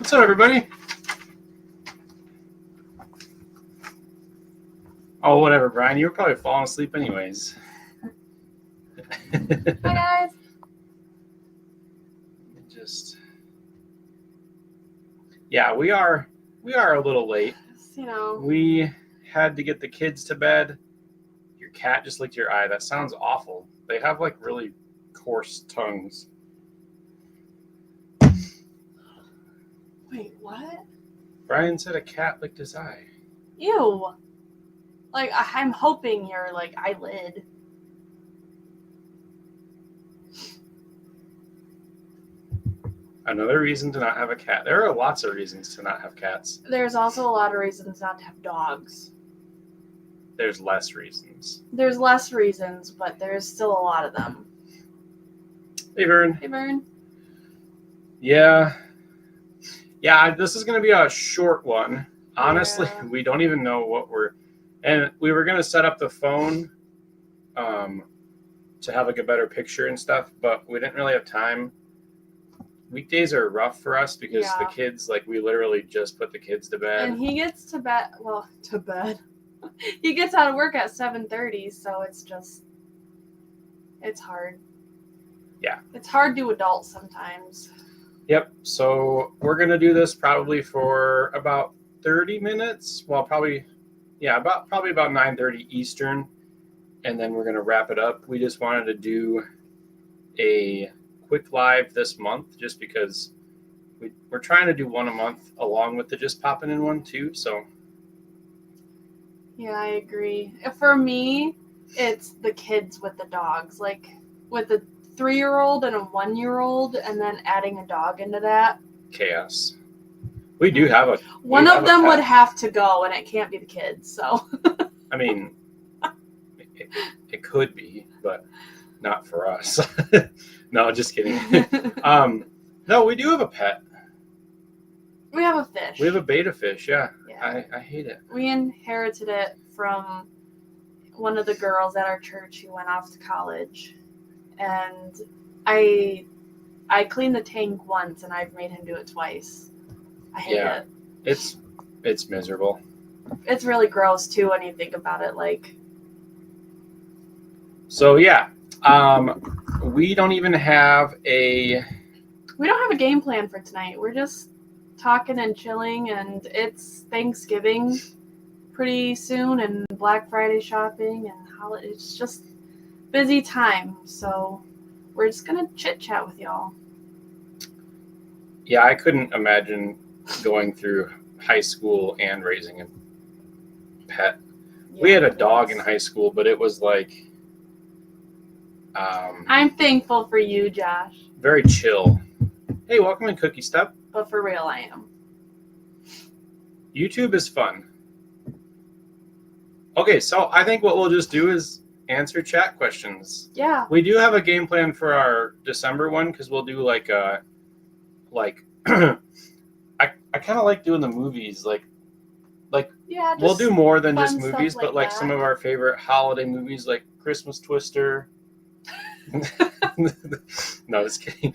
What's up, everybody? Oh, whatever, Brian. You were probably falling asleep anyways. Hi, guys. Yeah, we are a little late. You know. We had to get the kids to bed. Your cat just licked your eye. That sounds awful. They have like really coarse tongues. Wait, what? Brian said a cat licked his eye. Ew. Like, I'm hoping your, eyelid. Another reason to not have a cat. There are lots of reasons to not have cats. There's also a lot of reasons not to have dogs. There's less reasons. There's less reasons, but there's still a lot of them. Hey, Vern. Hey, Vern. Yeah, this is going to be a short one. Honestly, Yeah. We don't even know what and we were going to set up the phone to have like a better picture and stuff, but we didn't really have time. Weekdays are rough for us because the kids, we literally just put the kids to bed. And he gets to bed, he gets out of work at 7:30, so it's hard. Yeah. It's hard to adults sometimes. Yep. So we're going to do this probably for about 30 minutes. Well, probably about 9:30 Eastern. And then we're going to wrap it up. We just wanted to do a quick live this month just because we're trying to do one a month along with the just popping in one too. So. Yeah, I agree. For me, it's the kids with the dogs, like with the 3-year-old and a 1-year-old, and then adding a dog into that. Chaos. We do have a one of them would have to go, and it can't be the kids. So. I mean, it could be, but not for us. No, just kidding. No, we do have a pet. We have a fish. We have a beta fish. Yeah. I hate it. We inherited it from one of the girls at our church who went off to college, and I cleaned the tank once, and I've made him do it twice. I hate it. It's miserable. It's really gross too when you think about it. So yeah, we don't even have a game plan for tonight. We're just talking and chilling, and it's Thanksgiving pretty soon, and Black Friday shopping, and it's just busy time. So we're just gonna chit chat with y'all. Yeah, I couldn't imagine going through high school and raising a pet. Yeah, we had a dog in high school, but it was I'm thankful for you, Josh. Very chill. Hey, welcome in, Cookie Step. But for real, I am. YouTube is fun. Okay, so I think what we'll just do is answer chat questions. Yeah. We do have a game plan for our December one because we'll do I kind of like doing the movies, yeah. We'll do more than just movies, but that. Some of our favorite holiday movies, like Christmas Twister. No, just kidding.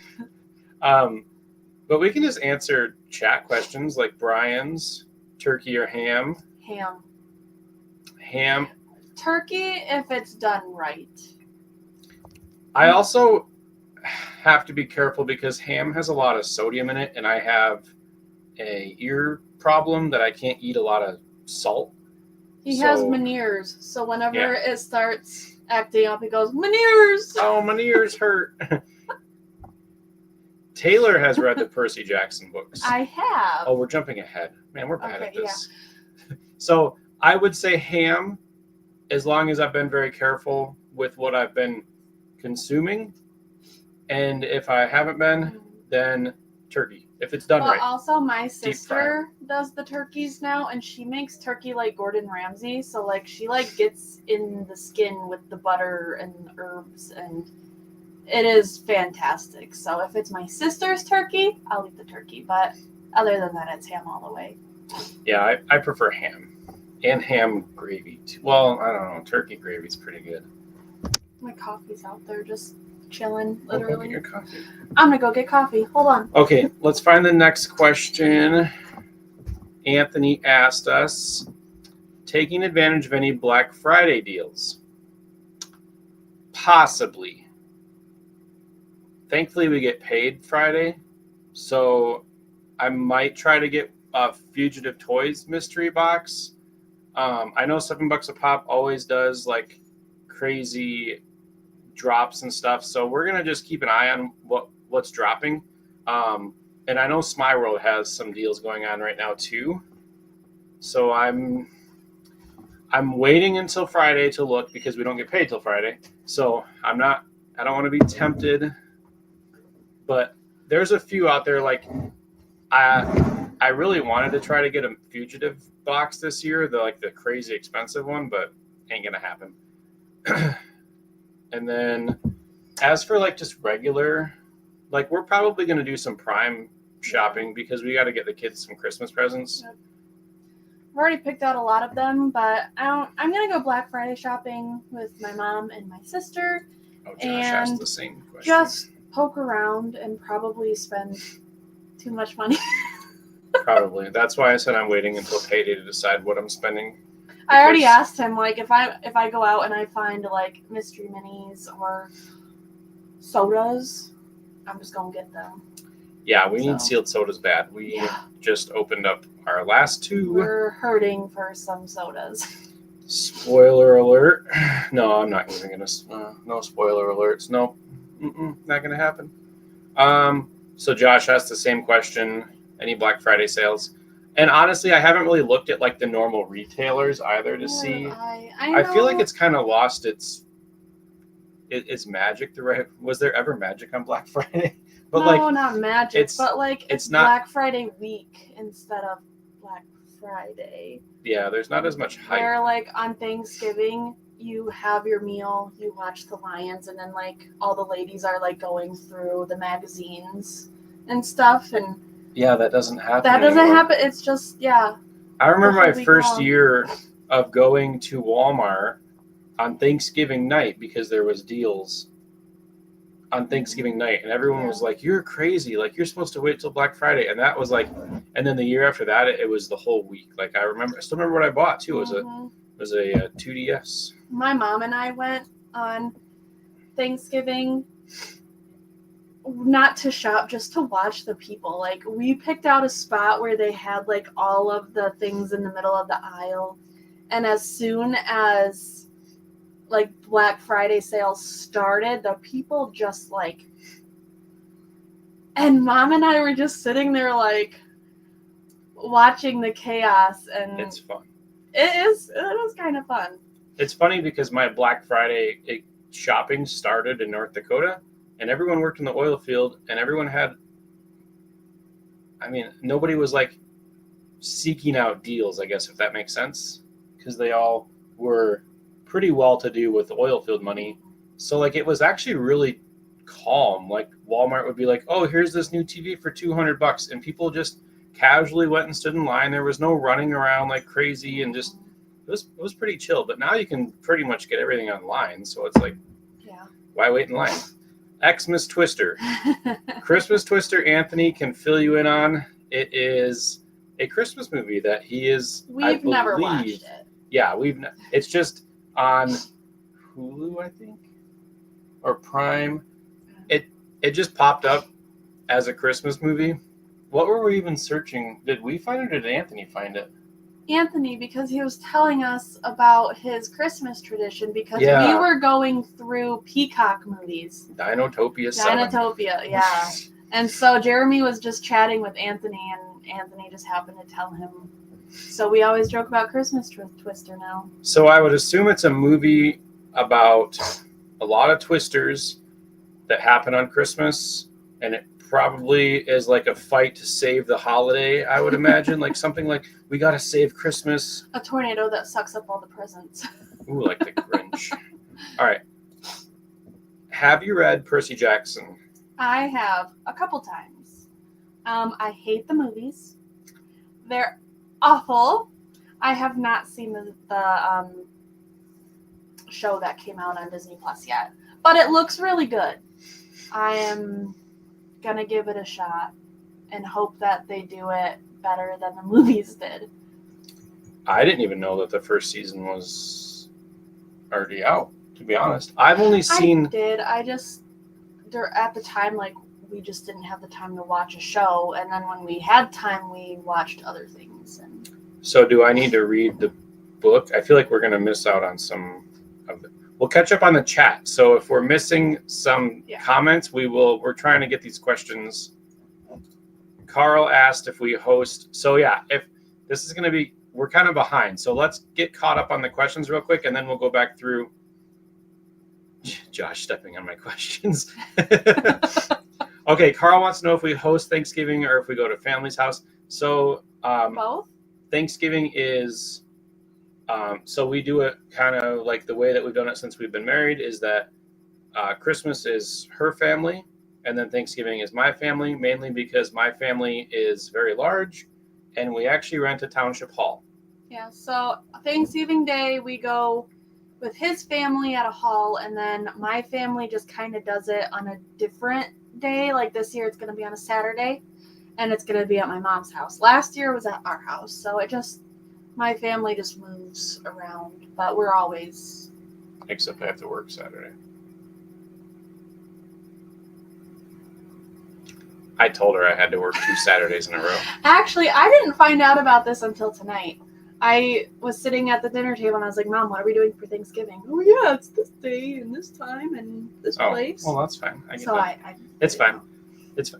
But we can just answer chat questions like Brian's, turkey or ham. Ham. Turkey if it's done right. I also have to be careful because ham has a lot of sodium in it, and I have a ear problem that I can't eat a lot of salt. He has Meniere's, so whenever it starts acting up, he goes, Meniere's! Oh, my ears hurt. Taylor has read the Percy Jackson books. I have. Oh, we're jumping ahead. Man, we're bad at this. Yeah. So I would say ham, as long as I've been very careful with what I've been consuming. And if I haven't been, then turkey, if it's done right. But also my sister does the turkeys now, and she makes turkey like Gordon Ramsay. So she gets in the skin with the butter and herbs, and it is fantastic. So if it's my sister's turkey, I'll eat the turkey. But other than that, it's ham all the way. Yeah, I prefer ham and ham gravy too. Well, I don't know. Turkey gravy is pretty good. My coffee's out there just chilling, Go get literally. your coffee. I'm gonna go get coffee. Hold on. Okay, let's find the next question. Anthony asked us, taking advantage of any Black Friday deals? Possibly. Thankfully, we get paid Friday, so I might try to get a Fugitive Toys mystery box. I know $7 a pop always does like crazy drops and stuff, so we're gonna just keep an eye on what's dropping. And I know Smyworld has some deals going on right now too, so I'm waiting until Friday to look because we don't get paid till Friday. So I don't want to be tempted, but there's a few out there. Like I really wanted to try to get a Fugitive box this year, the crazy expensive one, but ain't gonna happen. And then as for like just regular, like we're probably gonna do some Prime shopping because we got to get the kids some Christmas presents. Yep. I've already picked out a lot of them, but I'm gonna go Black Friday shopping with my mom and my sister. Oh, Josh asked the same question. Just poke around and probably spend too much money. Probably. That's why I said I'm waiting until payday to decide what I'm spending. I already asked him, like, if I go out and I find like mystery minis or sodas, I'm just gonna get them. Yeah, we need sealed sodas bad. We just opened up our last two. We're hurting for some sodas. Spoiler alert. No, I'm not even going to. No spoiler alerts. No, not going to happen. So Josh asked the same question. Any Black Friday sales? And honestly, I haven't really looked at like the normal retailers either to see. I feel like it's kind of lost its magic. Was there ever magic on Black Friday? But no, not magic. But like it's not Black Friday week instead of Black Friday. Yeah, there's not as much hype. Where like on Thanksgiving, you have your meal, you watch the Lions, and then like all the ladies are like going through the magazines and stuff. And yeah, that doesn't happen. That doesn't happen. It's just I remember my first year of going to Walmart on Thanksgiving night because there was deals on Thanksgiving night, and everyone was like, "You're crazy! Like you're supposed to wait till Black Friday." And that was like, and then the year after that, it was the whole week. Like I still remember what I bought too. It was a 2DS. My mom and I went on Thanksgiving, not to shop, just to watch the people. Like we picked out a spot where they had like all of the things in the middle of the aisle, and as soon as like Black Friday sales started, the people just like, and Mom and I were just sitting there like watching the chaos, and it's fun. It was kind of fun. It's funny because my Black Friday shopping started in North Dakota, and everyone worked in the oil field, and everyone had, nobody was like seeking out deals, I guess, if that makes sense, because they all were pretty well to do with oil field money. So like it was actually really calm. Like Walmart would be like, "Oh, here's this new TV for $200," and people just casually went and stood in line. There was no running around like crazy, and just it was pretty chill. But now you can pretty much get everything online, so it's like, why wait in line? Xmas Twister. Christmas Twister Anthony can fill you in on. It is a Christmas movie that we've never watched it. Yeah, it's just on Hulu, I think, or Prime. It just popped up as a Christmas movie. What were we even searching? Did we find it or did Anthony find it? Anthony, because he was telling us about his Christmas tradition, because we were going through Peacock movies. Dinotopia 7. Dinotopia, yeah. And so Jeremy was just chatting with Anthony, and Anthony just happened to tell him. So we always joke about Christmas Twister now. So I would assume it's a movie about a lot of twisters that happen on Christmas, and it probably is like a fight to save the holiday, I would imagine. Like something like, we got to save Christmas. A tornado that sucks up all the presents. Ooh, like the Grinch. All right. Have you read Percy Jackson? I have a couple times. I hate the movies. They're awful. I have not seen the show that came out on Disney Plus yet, but it looks really good. I am gonna give it a shot and hope that they do it better than the movies did. I didn't even know that the first season was already out, to be honest. I've only seen... I did. I just, at the time, like, we just didn't have the time to watch a show, and then when we had time, we watched other things. And So do I need to read the book? I feel like we're going to miss out on some of it. We'll catch up on the chat. So if we're missing some comments, we're trying to get these questions. Carl asked if we host. So yeah, if this is going to be, we're kind of behind. So let's get caught up on the questions real quick, and then we'll go back through. Josh stepping on my questions. Okay, Carl wants to know if we host Thanksgiving or if we go to family's house. So both? Thanksgiving is, so we do it kind of like the way that we've done it since we've been married, is that Christmas is her family, and then Thanksgiving is my family, mainly because my family is very large, and we actually rent a township hall. Yeah, so Thanksgiving Day, we go with his family at a hall, and then my family just kind of does it on a different day. Like this year, it's going to be on a Saturday, and it's going to be at my mom's house. Last year was at our house, so it just, my family just moves around, but we're always... Except I have to work Saturday. I told her I had to work 2 Saturdays in a row. Actually, I didn't find out about this until tonight. I was sitting at the dinner table and I was like, Mom, what are we doing for Thanksgiving? Oh, yeah, it's this day and this time and this place. Well, that's fine. I get so that. It's I fine.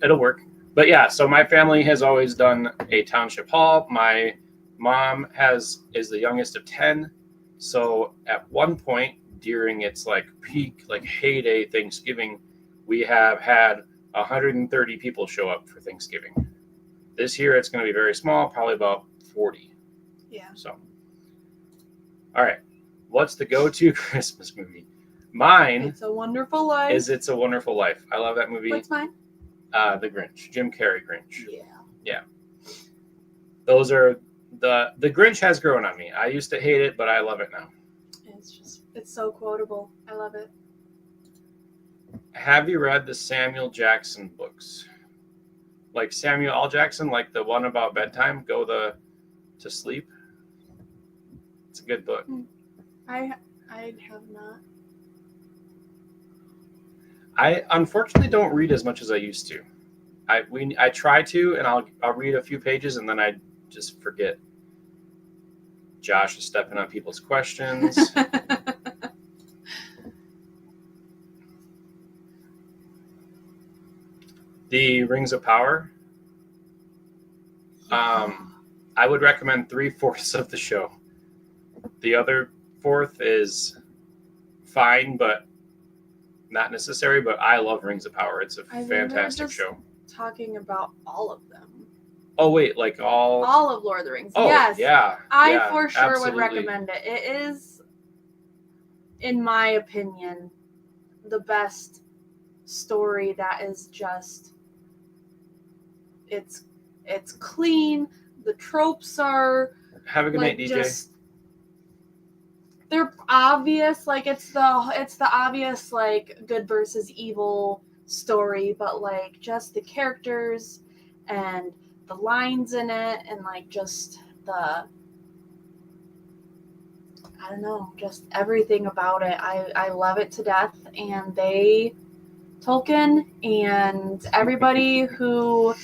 It'll work. But yeah, so my family has always done a township hall. My mom is the youngest of 10. So at one point during its like peak, like heyday Thanksgiving, we have had 130 people show up for Thanksgiving. This year it's going to be very small, probably about 40. Yeah. So, all right. What's the go-to Christmas movie? Mine It's a Wonderful Life. is It's a Wonderful Life. I love that movie. What's mine? The Grinch. Jim Carrey Grinch. Yeah. Yeah. Those are the Grinch has grown on me. I used to hate it, but I love it now. It's so quotable. I love it. Have you read the Samuel Jackson books? Like Samuel L. Jackson, like the one about bedtime, to sleep. It's a good book. I have not. I unfortunately don't read as much as I used to. I try to, and I'll read a few pages and then I just forget. Josh is stepping on people's questions. The Rings of Power. I would recommend 3/4 of the show. The other fourth is fine, but not necessary. But I love Rings of Power. It's a fantastic show. Talking about all of them. Oh wait, like all of Lord of the Rings. Oh, yes. Yeah. I for sure absolutely. would recommend it. It is, in my opinion, the best story that is just it's clean. The tropes are Have a good night, DJ. They're obvious, like it's the obvious like good versus evil story, but like just the characters and the lines in it and like just I don't know, just everything about it. I love it to death, and Tolkien and everybody who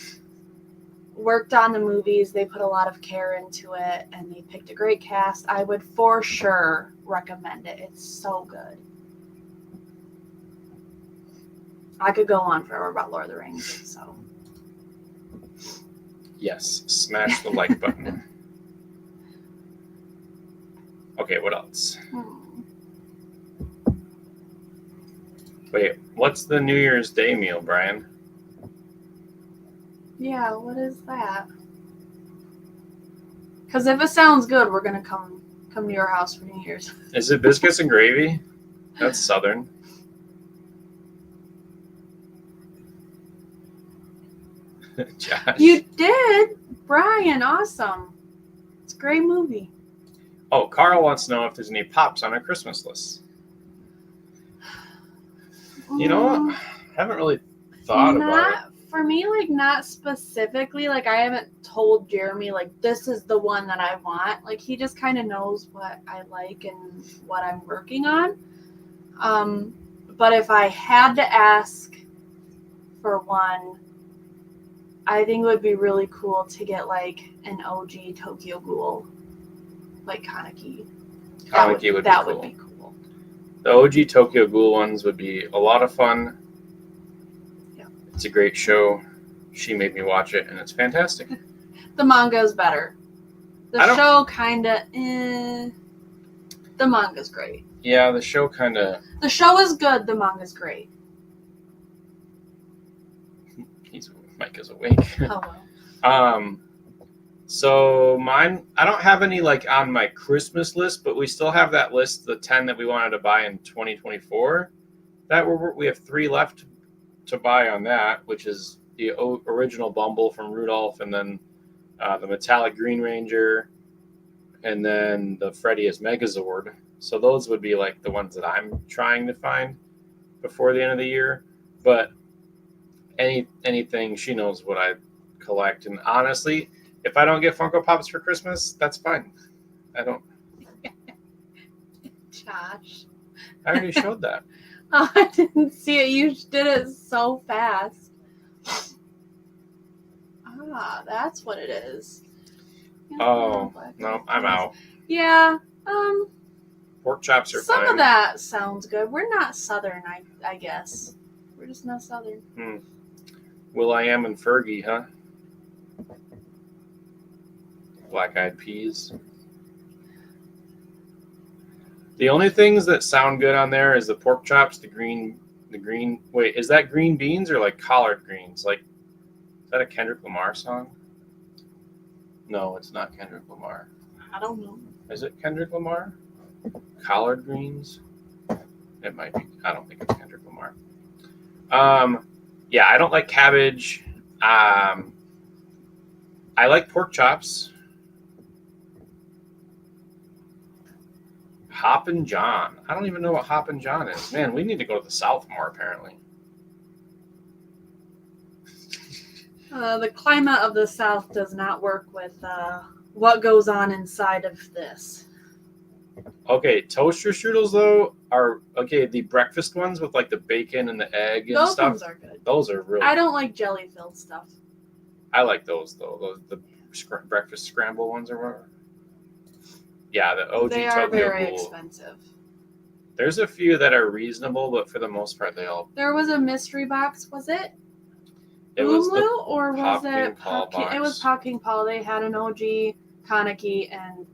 worked on the movies, they put a lot of care into it and they picked a great cast. I would for sure recommend it. It's so good. I could go on forever about Lord of the Rings, so. Yes, smash the like button. Okay, what else? Wait, what's the New Year's Day meal, Brian? Yeah, what is that? Because if it sounds good, we're gonna come to your house for New Year's. Is it biscuits and gravy? That's Southern. Josh. You did, Brian. Awesome. It's a great movie. Oh, Carl wants to know if there's any pops on our Christmas list. You know what? haven't really thought about it. Not for me, like not specifically. Like I haven't told Jeremy like this is the one that I want. Like he just kind of knows what I like and what I'm working on. But if I had to ask for one, I think it would be really cool to get like an OG Tokyo Ghoul, like Kaneki. That would be cool. The OG Tokyo Ghoul ones would be a lot of fun. Yeah. It's a great show. She made me watch it, and it's fantastic. The manga is better. The show kind of, The manga's great. Yeah, the show kind of... The show is good. The manga's great. Mike is awake. Oh, well. So mine, I don't have any like on my Christmas list, but we still have that list, the 10 that we wanted to buy in 2024. We have 3 left to buy on that, which is the original Bumble from Rudolph, and then the metallic Green Ranger, and then the Freddy as Megazord. So those would be like the ones that I'm trying to find before the end of the year. But anything, she knows what I collect, and honestly, if I don't get Funko Pops for Christmas, that's fine. I don't. Josh. I already showed that. Oh, I didn't see it. You did it so fast. Ah, that's what it is. Oh, no, I'm out. Yeah. Pork chops are some fine. of that sounds good. We're not Southern, I guess. We're just not Southern. Will.i.am and Fergie, huh? Black Eyed Peas. The only things that sound good on there is the pork chops, the green. Wait, is that green beans or like collard greens? Like, is that a Kendrick Lamar song? No, it's not Kendrick Lamar. I don't know. Is it Kendrick Lamar? Collard greens? It might be. I don't think it's Kendrick Lamar. Yeah, I don't like cabbage. I like pork chops. Hoppin' John. I don't even know what Hoppin' John is. Man, we need to go to the South more, apparently. The climate of the South does not work with what goes on inside of this. Okay, toaster strudels, though, are... Okay, the breakfast ones with, like, the bacon and the egg and stuff. Those ones are good. Those are really... I don't like jelly-filled stuff. I like those, though. The breakfast scramble ones or whatever. Yeah, the OG They Tokyo are very Ghoul. expensive. There's a few that are reasonable, but for the most part, they all... There was a mystery box, was it? It was the or was Pop it King Paul box. It was Pop King Paul. They had an OG Kaneki and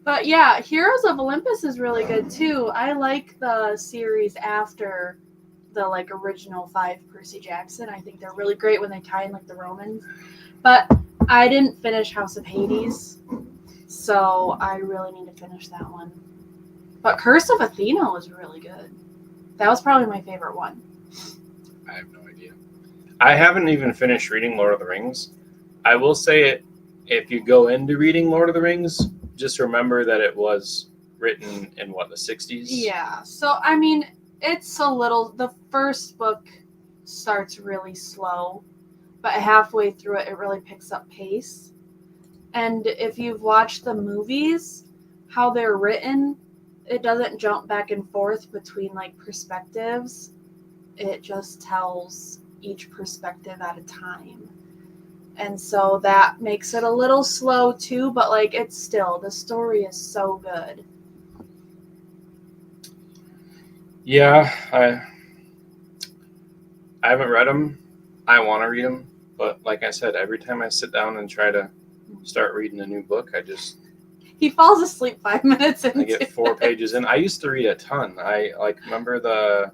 But yeah, Heroes of Olympus is really good too. I like the series after the like original 5 Percy Jackson. I think they're really great when they tie in like the Romans. But I didn't finish House of Hades, so I really need to finish that one. But Curse of Athena was really good. That was probably my favorite one. I have no idea. I haven't even finished reading Lord of the Rings. I will say it, if you go into reading Lord of the Rings, just remember that it was written in, what, the 60s? Yeah. So, I mean, it's a little... The first book starts really slow, but halfway through it, it really picks up pace. And if you've watched the movies, how they're written, it doesn't jump back and forth between, like, perspectives. It just tells each perspective at a time. And so that makes it a little slow too, but like it's still, the story is so good. Yeah, I haven't read them. I want to read them, but like I said, every time I sit down and try to start reading a new book, He falls asleep 5 minutes into I get 4 pages in. I used to read a ton. I remember the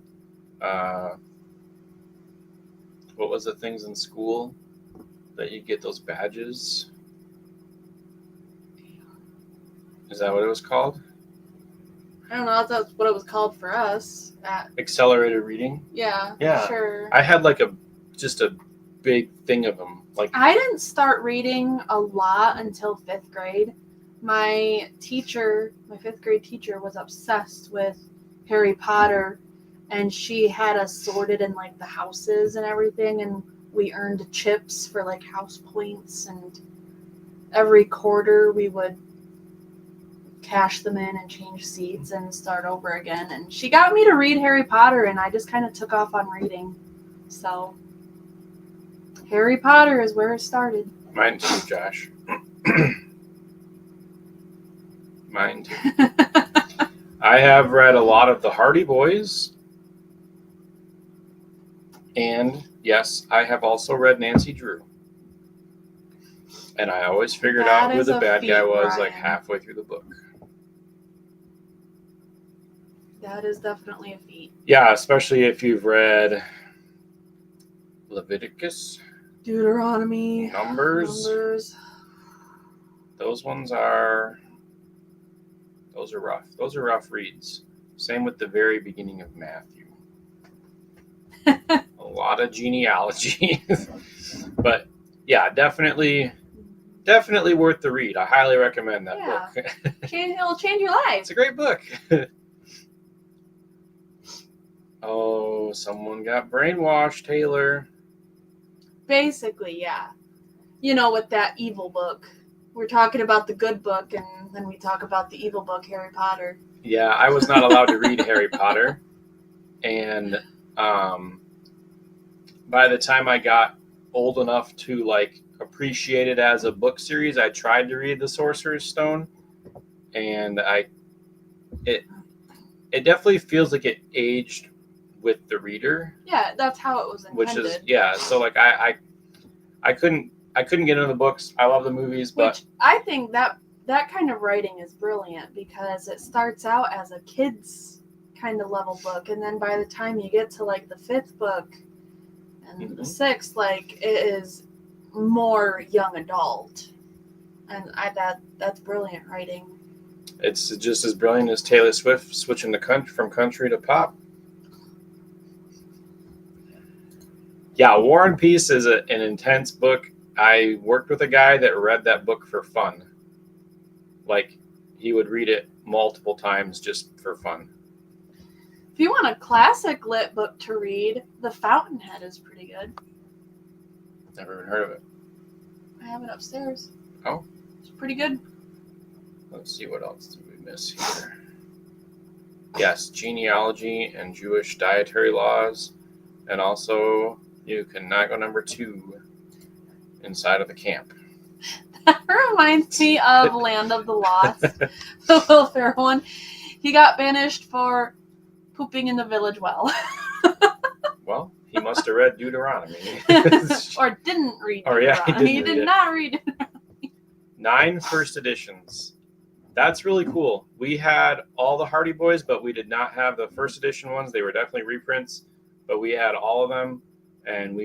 what was the things in school that you get those badges? Is that what it was called? I don't know if that's what it was called for us. Accelerated reading? Yeah, sure. I had like just a big thing of them. Like I didn't start reading a lot until 5th grade. My 5th grade teacher was obsessed with Harry Potter, and she had us sorted in like the houses and everything, and we earned chips for like house points, and every quarter we would cash them in and change seats and start over again. And she got me to read Harry Potter, and I just kind of took off on reading. So Harry Potter is where it started. Mine too, Josh. Mine too. I have read a lot of the Hardy Boys. And yes, I have also read Nancy Drew. And I always figured out who the bad guy was like halfway through the book. That is definitely a feat. Yeah, especially if you've read Leviticus, Deuteronomy, Numbers. Those are rough. Those are rough reads. Same with the very beginning of Matthew. A lot of genealogy. But yeah, definitely worth the read. I highly recommend that book. It'll change your life. It's a great book. Oh, someone got brainwashed, Taylor. Basically, yeah. You know, with that evil book. We're talking about the good book, and then we talk about the evil book, Harry Potter. Yeah, I was not allowed to read Harry Potter. And by the time I got old enough to like appreciate it as a book series, I tried to read The Sorcerer's Stone, and it definitely feels like it aged with the reader. Yeah, that's how it was intended. Which is so like I couldn't get into the books. I love the movies, but which I think that kind of writing is brilliant because it starts out as a kid's kind of level book, and then by the time you get to like the 5th book and the 6th, like it is more young adult, and that's brilliant writing. It's just as brilliant as Taylor Swift switching from country to pop. Yeah, War and Peace is an intense book. I worked with a guy that read that book for fun. Like, he would read it multiple times just for fun. If you want a classic lit book to read, The Fountainhead is pretty good. Never even heard of it. I have it upstairs. Oh? It's pretty good. Let's see, what else did we miss here? Yes, genealogy and Jewish dietary laws. And also, you cannot go number 2 inside of the camp. That reminds me of Land of the Lost, the Will Ferrell one. He got banished for pooping in the village well. Well, he must have read Deuteronomy. Or didn't read Deuteronomy. Or yeah, he did not read it. 9 first editions. That's really cool. We had all the Hardy Boys, but we did not have the first edition ones. They were definitely reprints, but we had all of them, and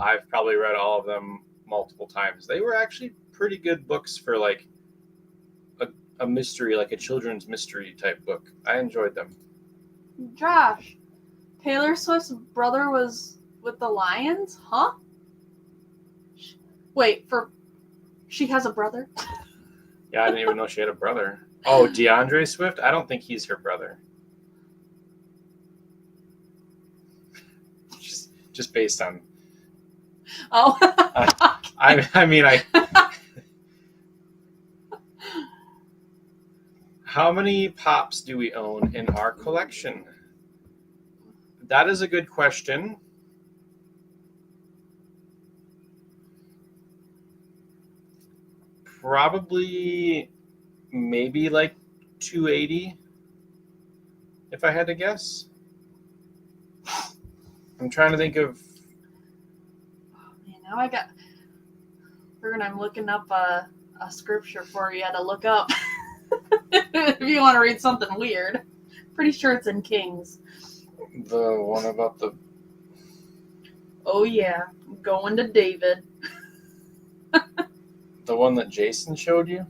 I've probably read all of them multiple times. They were actually pretty good books for like a mystery, like a children's mystery type book. I enjoyed them. Josh, Taylor Swift's brother was with the Lions? Huh? Wait, she has a brother? Yeah, I didn't even know she had a brother. Oh, DeAndre Swift? I don't think he's her brother. Just based on... Oh. How many Pops do we own in our collection? That is a good question. Probably maybe like 280, if I had to guess. I'm trying to think of... Now I'm looking up a scripture for you to look up. If you want to read something weird. Pretty sure it's in Kings. The one about the... Oh yeah, going to David. The one that Jason showed you?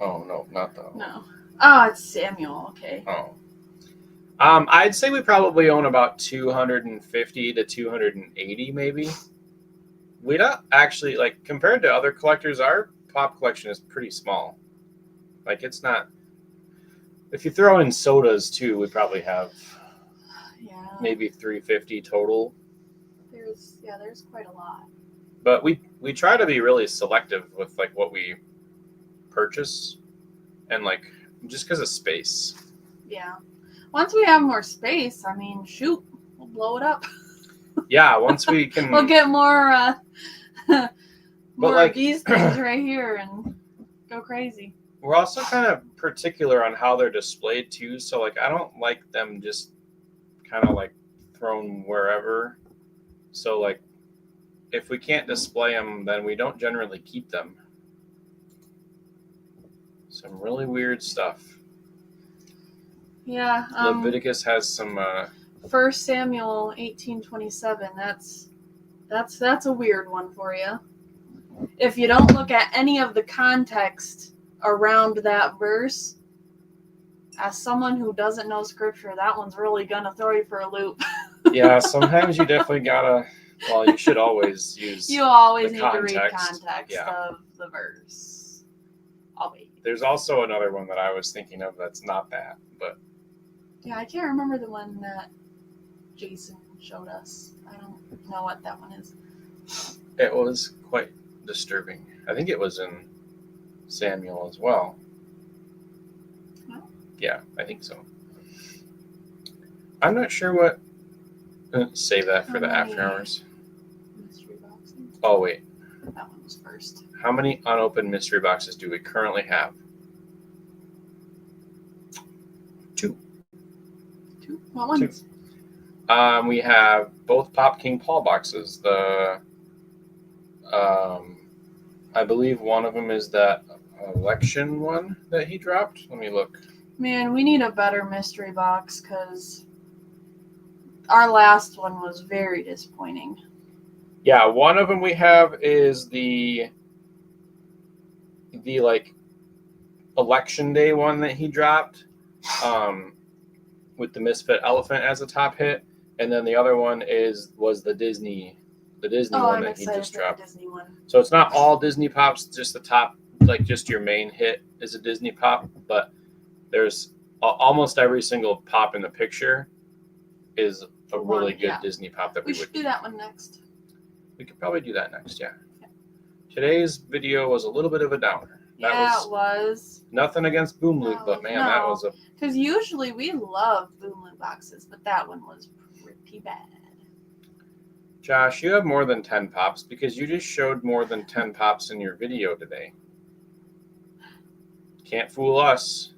Oh, no, not that one. No. Oh, it's Samuel. Okay. Oh. I'd say we probably own about 250 to 280, maybe. We don't actually, like, compared to other collectors, our Pop collection is pretty small. Like it's not. If you throw in sodas too, we probably have maybe 350 total. There's quite a lot. But we try to be really selective with like what we purchase, and like just because of space. Yeah. Once we have more space, I mean, shoot, we'll blow it up. Yeah, once we can. We'll get more like, of these things right here and go crazy. We're also kind of particular on how they're displayed too. So like I don't like them just kind of like thrown wherever. So like if we can't display them, then we don't generally keep them. Some really weird stuff. Yeah. Leviticus has some 1 Samuel 18:27. That's a weird one for you. If you don't look at any of the context around that verse, as someone who doesn't know scripture, that one's really gonna throw you for a loop. Yeah, sometimes you definitely gotta. Well, you should always use. You always the need context. to read context Yeah. of the verse. Always. There's also another one that I was thinking of that's not that, but Yeah, I can't remember the one that Jason showed us. I don't know what that one is. it was quite disturbing. I think it was in Samuel as well. No? Yeah, I think so. I'm not sure what. Save that for the after hours. Mystery boxes. Oh wait, That one was first. how many unopened mystery boxes do we currently have? 2. 2? What ones? 2. We have both Pop King Paul boxes. I believe one of them is that election one that he dropped. Let me look. Man, we need a better mystery box because our last one was very disappointing. Yeah, one of them we have is the like election day one that he dropped, with the Misfit Elephant as a top hit, and then the other one was the Disney one that he just dropped. The Disney one. So it's not all Disney Pops, just the top, like just your main hit is a Disney Pop, but there's almost every single pop in the picture is a really good Disney Pop that we would should do that one next. We could probably do that next, yeah. Today's video was a little bit of a downer. It was. Nothing against Boom Loot, but man, that was a... Because usually we love Boom Loot boxes, but that one was pretty bad. Josh, you have more than 10 pops because you just showed more than 10 pops in your video today. Can't fool us.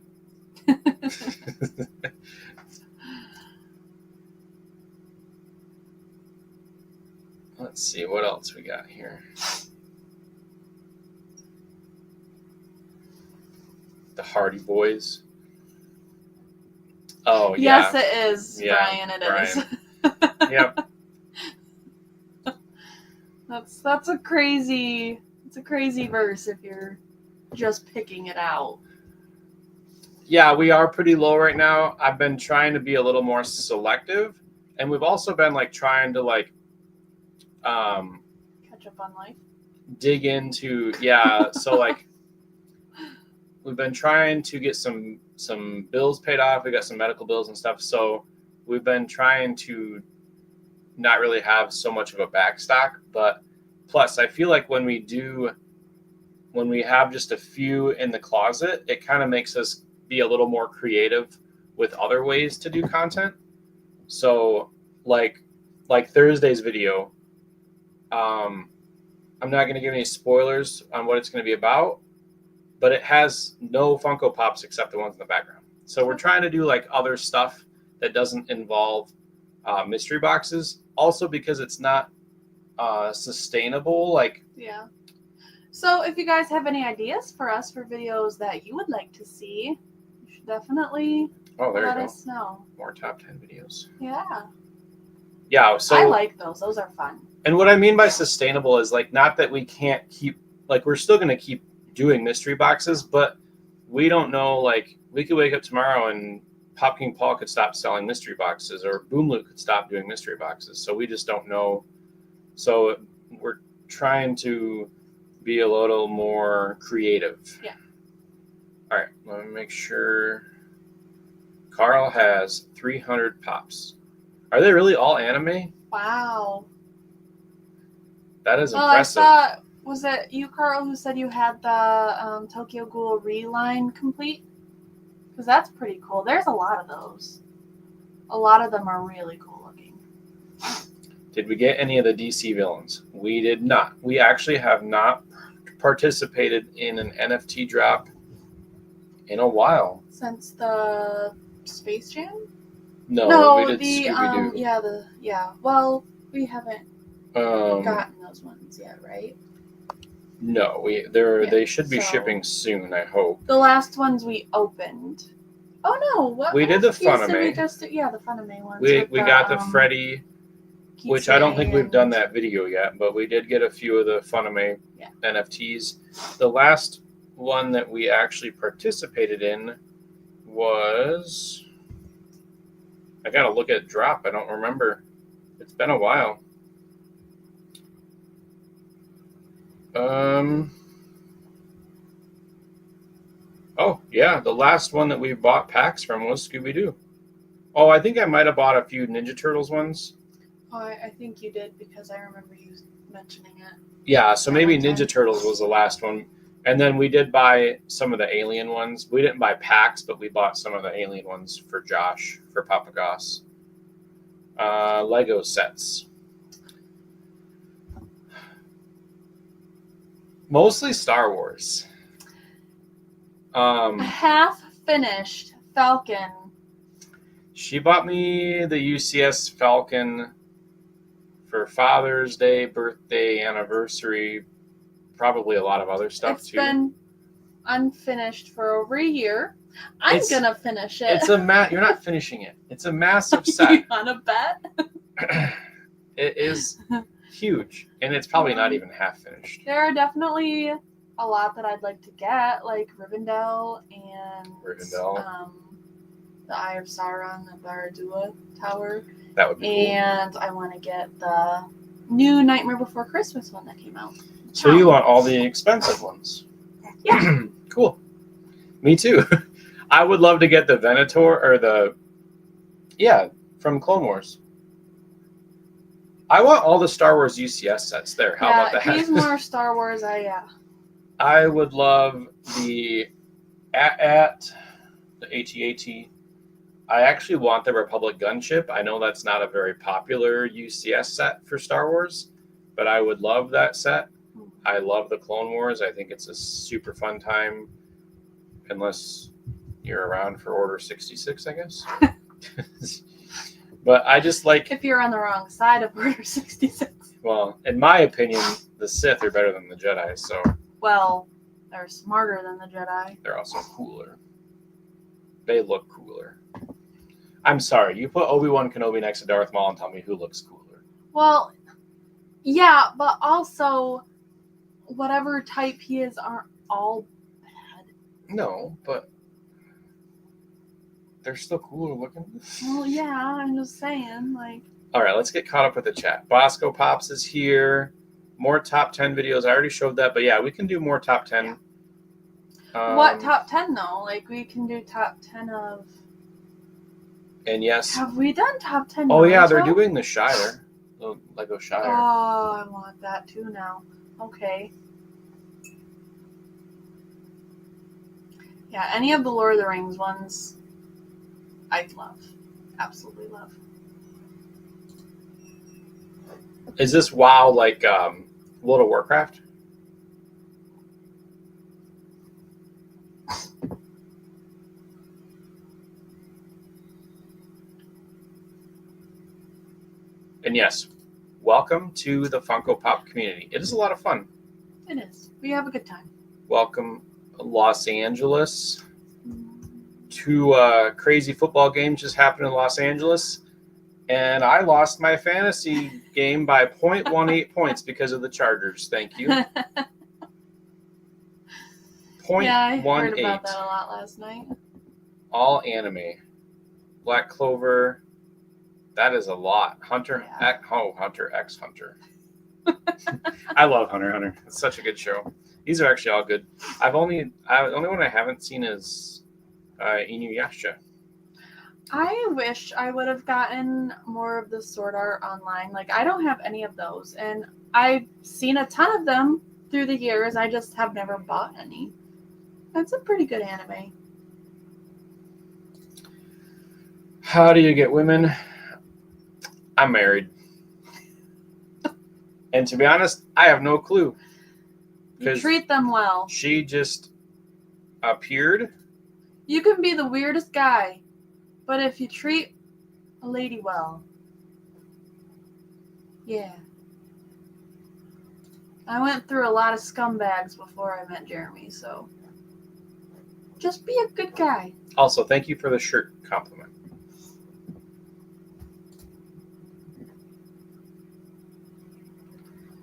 Let's see what else we got here. The Hardy Boys. Oh, yeah. Yes, it is, Yeah, Brian. It is. Yep. That's a crazy. It's a crazy verse if you're just picking it out. Yeah, we are pretty low right now. I've been trying to be a little more selective, and we've also been like trying to like catch up on life. Dig into so like we've been trying to get some bills paid off. We got some medical bills and stuff, so we've been trying to not really have so much of a backstock. But plus, I feel like when we have just a few in the closet, it kind of makes us be a little more creative with other ways to do content. So like Thursday's video, I'm not going to give any spoilers on what it's going to be about, but it has no Funko Pops except the ones in the background. So we're trying to do like other stuff that doesn't involve mystery boxes, also because it's not sustainable. Like, yeah. So if you guys have any ideas for us for videos that you would like to see, you should definitely let us know. More top 10 videos. Yeah, so I like those. Those are fun. And what I mean by sustainable is like not that we can't keep, like we're still going to keep doing mystery boxes, but we don't know, like we could wake up tomorrow and Pop King Paul could stop selling mystery boxes, or Boom Loot could stop doing mystery boxes. So we just don't know. So we're trying to be a little more creative. Yeah. All right, let me make sure. Carl has 300 pops. Are they really all anime? Wow. That is Well, I impressive. saw. Was it you, Carl, who said you had the Tokyo Ghoul reline complete? Because that's pretty cool. There's a lot of those. A lot of them are really cool looking. Did we get any of the DC villains? We did not. We actually have not participated in an NFT drop in a while. Since the Space Jam? No, we did the Scooby-Doo. Well, we haven't Um, gotten those ones yet, right? no, they should be shipping soon, I hope. The last ones we opened. Oh no! What We did the else did Funame. we just do? Yeah, the Funame ones. We got the Freddy, which I don't think we've done that video yet, but we did get a few of the Funame NFTs. The last one that we actually participated in was, I gotta look at drop. I don't remember. It's been a while. Oh yeah, the last one that we bought packs from was Scooby-Doo. Oh, I think I might have bought a few Ninja Turtles ones. Oh, I think you did because I remember you mentioning it. Yeah, so maybe Ninja Turtles was the last one. And then we did buy some of the alien ones. We didn't buy packs, but we bought some of the alien ones for Josh, for Papa Goss. Lego sets. Mostly Star Wars. Half finished Falcon. She bought me the UCS Falcon for Father's Day, birthday, anniversary, probably a lot of other stuff too. It's been unfinished for over a year. I'm gonna finish it. You're not finishing it. It's a massive set. You wanna bet? It is huge, and it's probably not even half finished. There are definitely a lot that I'd like to get, like Rivendell and the Eye of Sauron, the Barad-dûr Tower. That would be cool. And I want to get the new Nightmare Before Christmas one that came out. So you want all the expensive ones? Yeah. Cool. Me too. I would love to get the Venator or from Clone Wars. I want all the Star Wars UCS sets there. How about that? He's more Star Wars. I would love the AT-AT. I actually want the Republic gunship. I know that's not a very popular UCS set for Star Wars, but I would love that set. I love the Clone Wars. I think it's a super fun time, unless you're around for Order 66, I guess. But I just like... If you're on the wrong side of Order 66. Well, in my opinion, the Sith are better than the Jedi, so... Well, they're smarter than the Jedi. They're also cooler. They look cooler. I'm sorry, you put Obi-Wan Kenobi next to Darth Maul and tell me who looks cooler. Well, yeah, but also, whatever type he is aren't all bad. No, but they're still cooler looking. Well, yeah, I'm just saying, like... All right, let's get caught up with the chat. Bosco Pops is here. More top 10 videos. I already showed that, but yeah, we can do more top 10. Yeah. What top 10, though? Like, we can do top 10 of... And yes. Have we done top 10? Oh, yeah, they're doing the Shire. The Lego Shire. Oh, I want that too now. Okay. Yeah, any of the Lord of the Rings ones, I love. Absolutely love. Is this WoW like World of Warcraft? And yes, welcome to the Funko Pop community. It is a lot of fun. It is. We have a good time. Welcome, Los Angeles. 2 crazy football games just happened in Los Angeles. And I lost my fantasy game by 0.18 points because of the Chargers. Thank you. 0.18. Yeah, I heard about that a lot last night. All anime. Black Clover. That is a lot. Hunter X Hunter. I love Hunter x Hunter. It's such a good show. These are actually all good. The only one I haven't seen is Inuyasha. I wish I would have gotten more of the sword art online. Like, I don't have any of those, and I've seen a ton of them through the years. I just have never bought any. That's a pretty good anime. How do you get women? I'm married. And to be honest, I have no clue. You treat them well. She just appeared. You can be the weirdest guy, but if you treat a lady well, yeah. I went through a lot of scumbags before I met Jeremy, so just be a good guy. Also, thank you for the shirt compliment.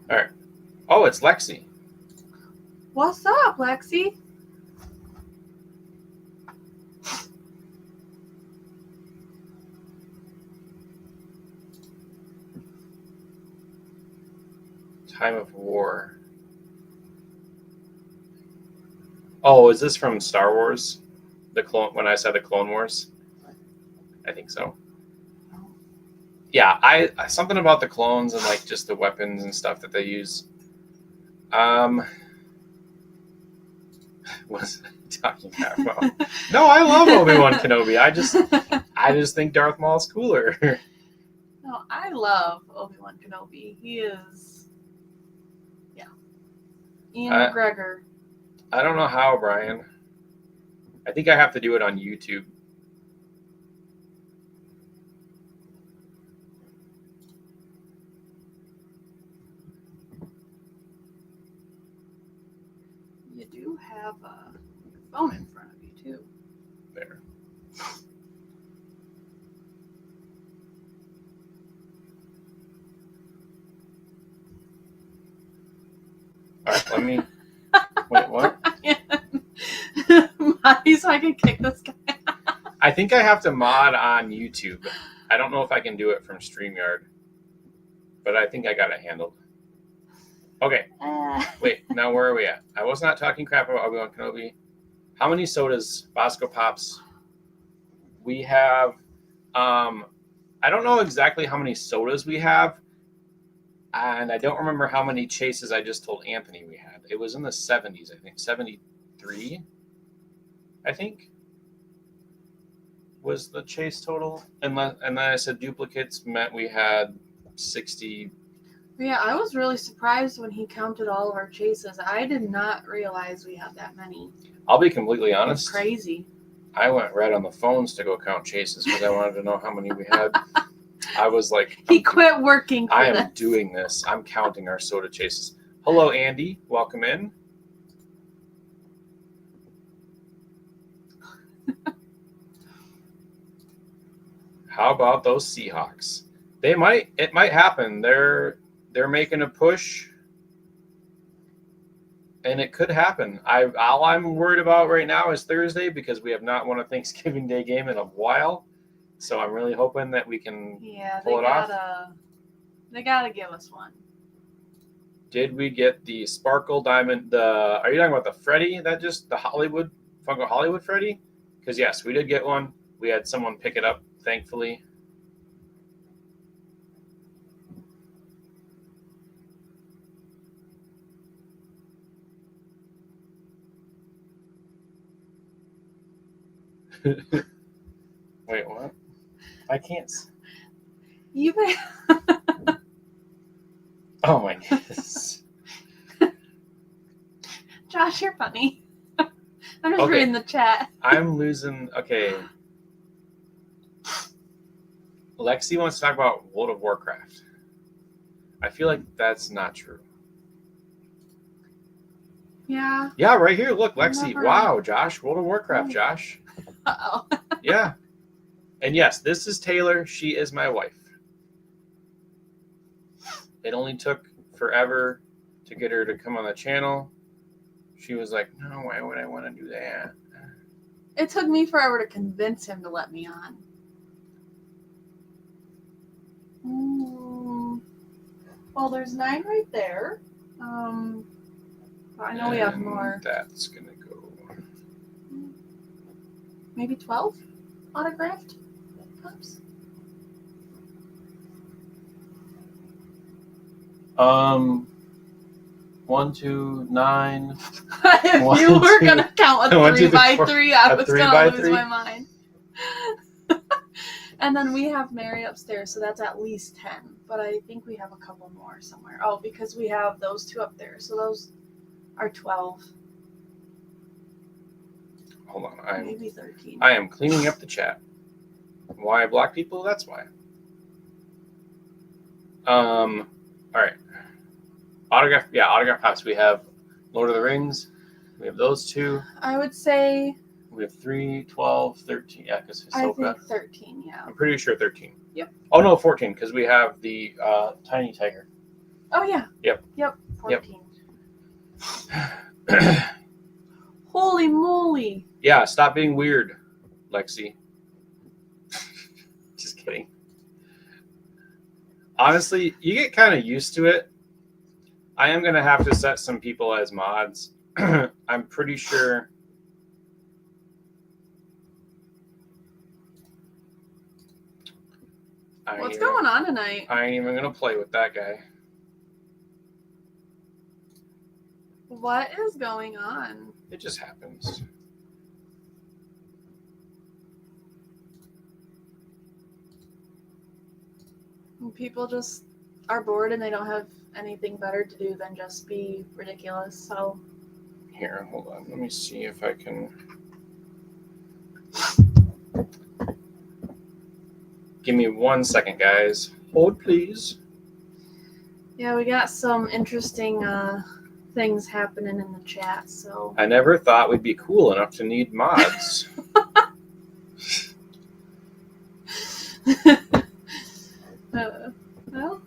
All right. Oh, it's Lexi. What's up, Lexi? Time of War. Oh, is this from Star Wars? When I said the Clone Wars? I think so. Yeah, I something about the clones and like just the weapons and stuff that they use. What was I talking about? No, I love Obi-Wan Kenobi. I just think Darth Maul's cooler. No, I love Obi-Wan Kenobi. He is, yeah. Ian McGregor. I don't know how, Brian. I think I have to do it on YouTube. You do have a phone in front of you, too. There. All right, let me... Wait, what? So I can kick this guy. I think I have to mod on YouTube. I don't know if I can do it from StreamYard, but I think I got it handled. Okay. Wait, now where are we at? I was not talking crap about Obi-Wan Kenobi. How many sodas, Funko Pops? We have, I don't know exactly how many sodas we have, and I don't remember how many chases I just told Anthony we had. It was in the 70s, I think. 73, I think, was the chase total. And then I said duplicates meant we had 60. Yeah, I was really surprised when he counted all of our chases. I did not realize we had that many. I'll be completely honest. It's crazy. I went right on the phones to go count chases because I wanted to know how many we had. I was like, he quit working for I am doing this. I'm counting our soda chases. Hello, Andy. Welcome in. How about those Seahawks? It might happen. They're making a push, and it could happen. All I'm worried about right now is Thursday because we have not won a Thanksgiving Day game in a while. So I'm really hoping that we can pull it off. They gotta give us one. Did we get the Sparkle Diamond? Are you talking about the Freddy? The Hollywood Funko Hollywood Freddy? Because yes, we did get one. We had someone pick it up, thankfully. Wait, what? I can't. You. Oh my goodness. Josh, you're funny. I'm just reading the chat. I'm losing. Okay. Lexi wants to talk about World of Warcraft. I feel like that's not true. Yeah. Yeah, right here. Look, Lexi. Wow, Josh. World of Warcraft, Josh. Uh-oh. Yeah. And yes, this is Taylor. She is my wife. It only took forever to get her to come on the channel. She was like, no, why would I want to do that? It took me forever to convince him to let me on. Well, there's 9 right there. I know we have And more. That's going to go. Maybe 12 autographed Pops? 1, 2, 9. If One, you were two- going to count a 1, 2, 3 by 4, 3, I was 3 going by to lose 3? my mind. And then we have Mary upstairs, so that's at least 10. But I think we have a couple more somewhere. Oh, because we have those 2 up there. So those are 12. Hold on. Maybe 13. I am cleaning up the chat. Why I block people? That's why. All right. Autograph Pops. We have Lord of the Rings. We have those 2. I would say... We have 3, 12, 13. Yeah, because I Hisoka. think 13, yeah. I'm pretty sure 13. Yep. Oh, no, 14, because we have the tiny tiger. Oh, yeah. Yep. 14. Holy moly. Yeah, stop being weird, Lexi. Just kidding. Honestly, you get kind of used to it. I am going to have to set some people as mods. I'm pretty sure. What's going on tonight? I ain't even going to play with that guy. What is going on? It just happens. People just are bored and they don't have anything better to do than just be ridiculous. So here, hold on. Let me see if I can. Give me 1 second, guys. Hold, please. yeah, we got some interesting things happening in the chat. So I never thought we'd be cool enough to need mods. Well.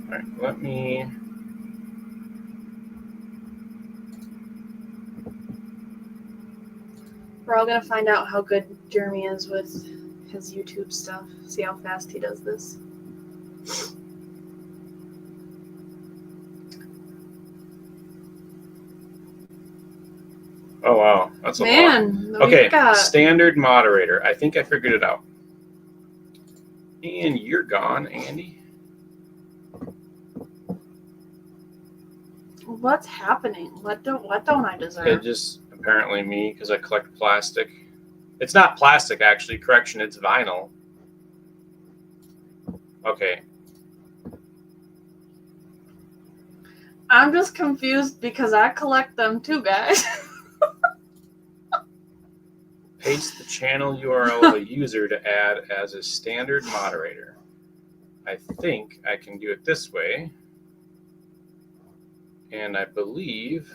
All right, let me. We're all gonna find out how good Jeremy is with his YouTube stuff. See how fast he does this. Oh wow, that's a lot. Man, Okay, got... standard moderator. I think I figured it out. And you're gone, Andy. What's happening? What don't I deserve? It just apparently me because I collect plastic. It's not plastic actually. Correction, it's vinyl. Okay. I'm just confused because I collect them too, guys. Paste the channel URL of a user to add as a standard moderator. I think I can do it this way. And I believe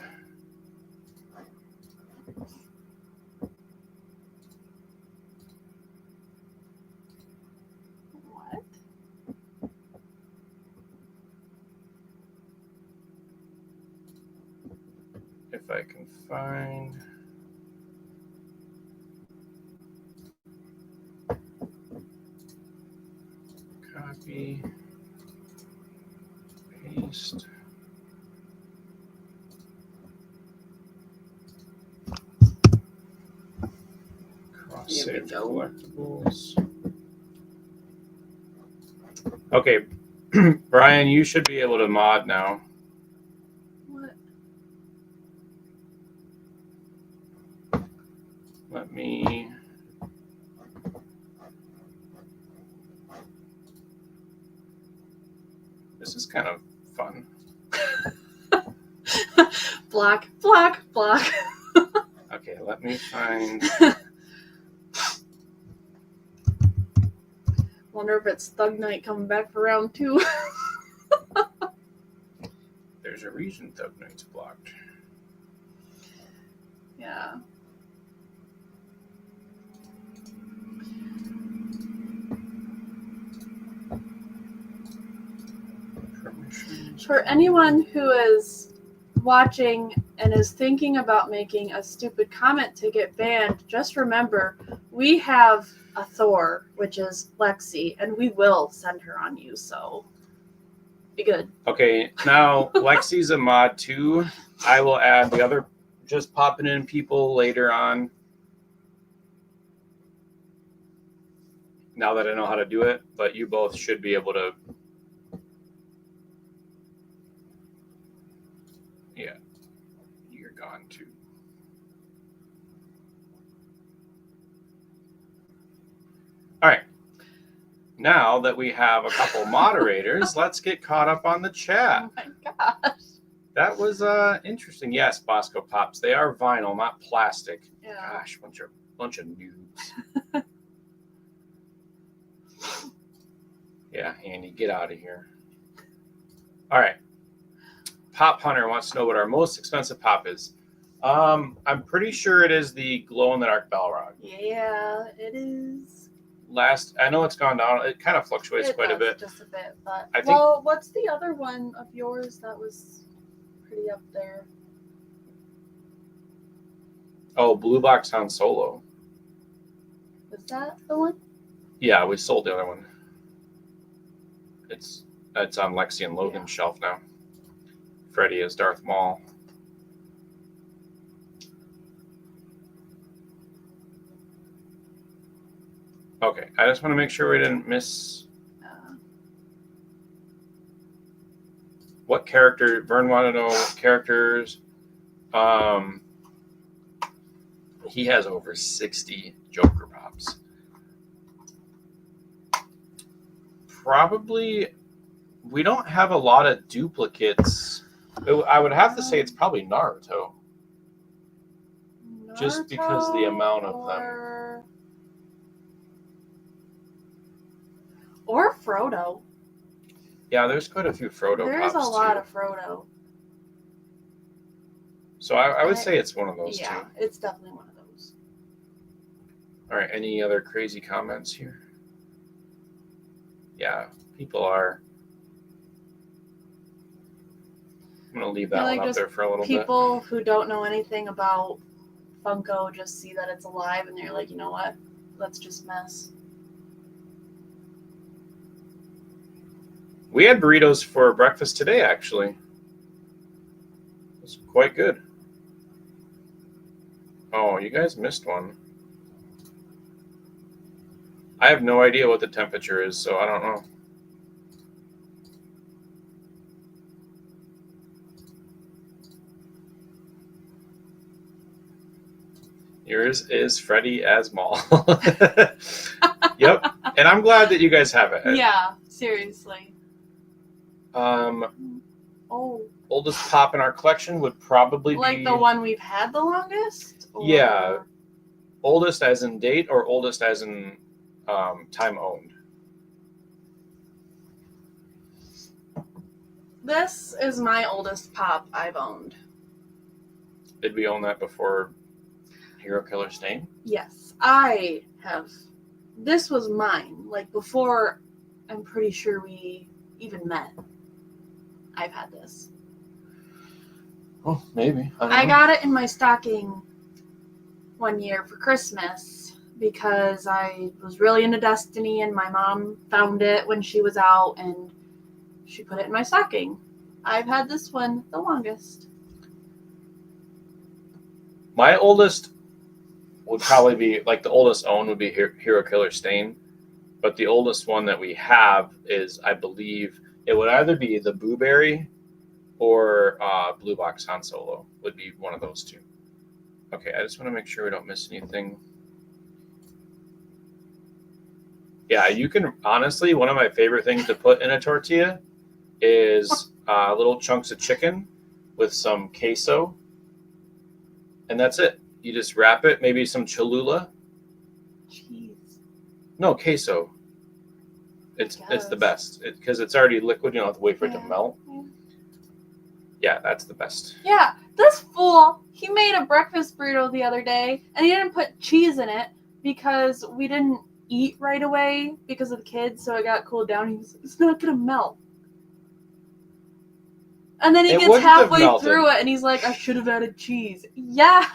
What? if I can find copy, paste. Cross-save collectibles. Okay, Brian, you should be able to mod now. What? Let me. This is kind of fun. Block, block, block. Okay, let me find. Wonder if it's Thug Night coming back for round 2. There's a reason Thug Night's blocked. Yeah. Permissions. For anyone who is watching and is thinking about making a stupid comment to get banned, just remember, we have a Thor, which is Lexi, and we will send her on you, so be good. Okay, now Lexi's a mod too. I will add the other just popping in people later on. Now that I know how to do it, but you both should be able to. Yeah, you're gone too. All right. Now that we have a couple moderators, let's get caught up on the chat. Oh my gosh. That was interesting. Yes, Bosco Pops. They are vinyl, not plastic. Yeah. Gosh, bunch of noobs. Yeah, Andy, get out of here. All right. Pop Hunter wants to know what our most expensive pop is. I'm pretty sure it is the glow in the dark Balrog. Yeah, it is. I know it's gone down. It kind of fluctuates quite a bit. Just a bit, but I think. well, what's the other one of yours that was pretty up there? Oh, Blue Box Han Solo. Was that the one? Yeah, we sold the other one. It's on Lexi and Logan's shelf now. Freddy is Darth Maul. Okay, I just want to make sure we didn't miss. What character? Vern wanted to know what characters. He has over 60 Joker Pops. Probably, we don't have a lot of duplicates. I would have to say it's probably Naruto. Just because the amount of them. Or Frodo. Yeah, there's quite a few Frodo There's Pops a lot too. of Frodo. So I would say it's one of those two. Yeah, it's definitely one of those. All right, any other crazy comments here? Yeah, people are. I'm going to leave that one up there for a little bit. People who don't know anything about Funko just see that it's alive and they're like, you know what? Let's just mess. We had burritos for breakfast today, actually. It was quite good. Oh, you guys missed one. I have no idea what the temperature is, so I don't know. Yours is Freddy as Maul. Yep. And I'm glad that you guys have it. Yeah, seriously. Oldest pop in our collection would probably like be... the one we've had the longest? Or... Yeah. Oldest as in date or oldest as in time owned? This is my oldest pop I've owned. Did we own that before Hero Killer Stain? Yes, I have. This was mine. Like before, I'm pretty sure we even met. I've had this. Oh, maybe. I got it in my stocking one year for Christmas because I was really into Destiny and my mom found it when she was out and she put it in my stocking. I've had this one the longest. My oldest would probably be, like the oldest owned would be Hero Killer Stain. But the oldest one that we have is, I believe, it would either be the Boo Berry or Blue Box Han Solo would be one of those two. Okay, I just want to make sure we don't miss anything. Yeah, you can, honestly, one of my favorite things to put in a tortilla is little chunks of chicken with some queso. And that's it. You just wrap it, maybe some Cholula. Cheese. No, queso. It's the best because it's already liquid. You don't have to wait for it to melt. Yeah, that's the best. Yeah, this fool, he made a breakfast burrito the other day, and he didn't put cheese in it because we didn't eat right away because of the kids, so it got cooled down. He was like, it's not going to melt. And then he It gets wouldn't have halfway melted. through it and he's like, I should have added cheese. Yeah.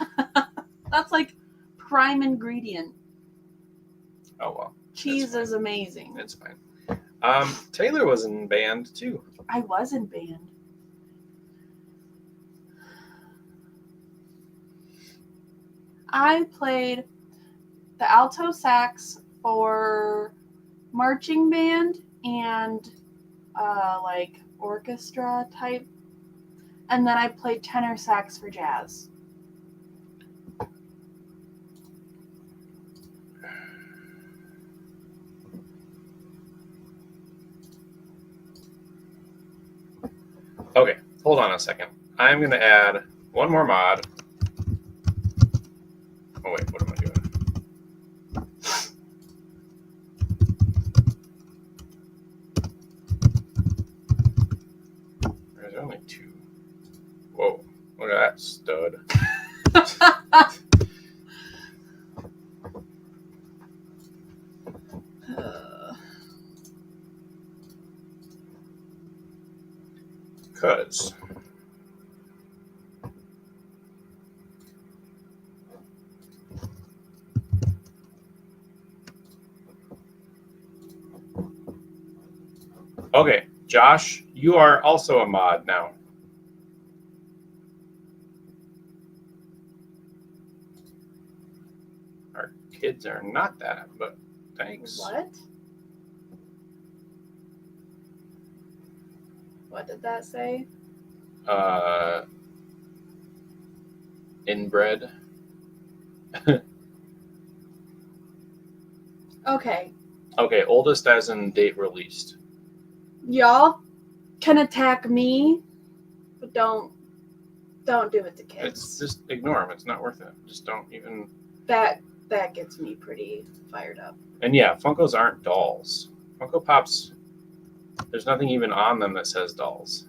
That's like prime ingredient. Oh well. Cheese is amazing. It's fine. Taylor was in band too. I was in band. I played the alto sax for marching band and like orchestra type, and then I played tenor sax for jazz. Okay, hold on a second. I'm going to add one more mod. Oh wait, what am I doing? There's only 2. Whoa, look at that stud. Cause okay, Josh, you are also a mod now. Our kids are not that, but thanks. What? What did that say? Inbred. Okay. Okay, oldest as in date released. Y'all can attack me, but don't do it to kids. It's just ignore them. It's not worth it. Just don't even. That gets me pretty fired up. And yeah, Funkos aren't dolls. Funko Pops, there's nothing even on them that says dolls.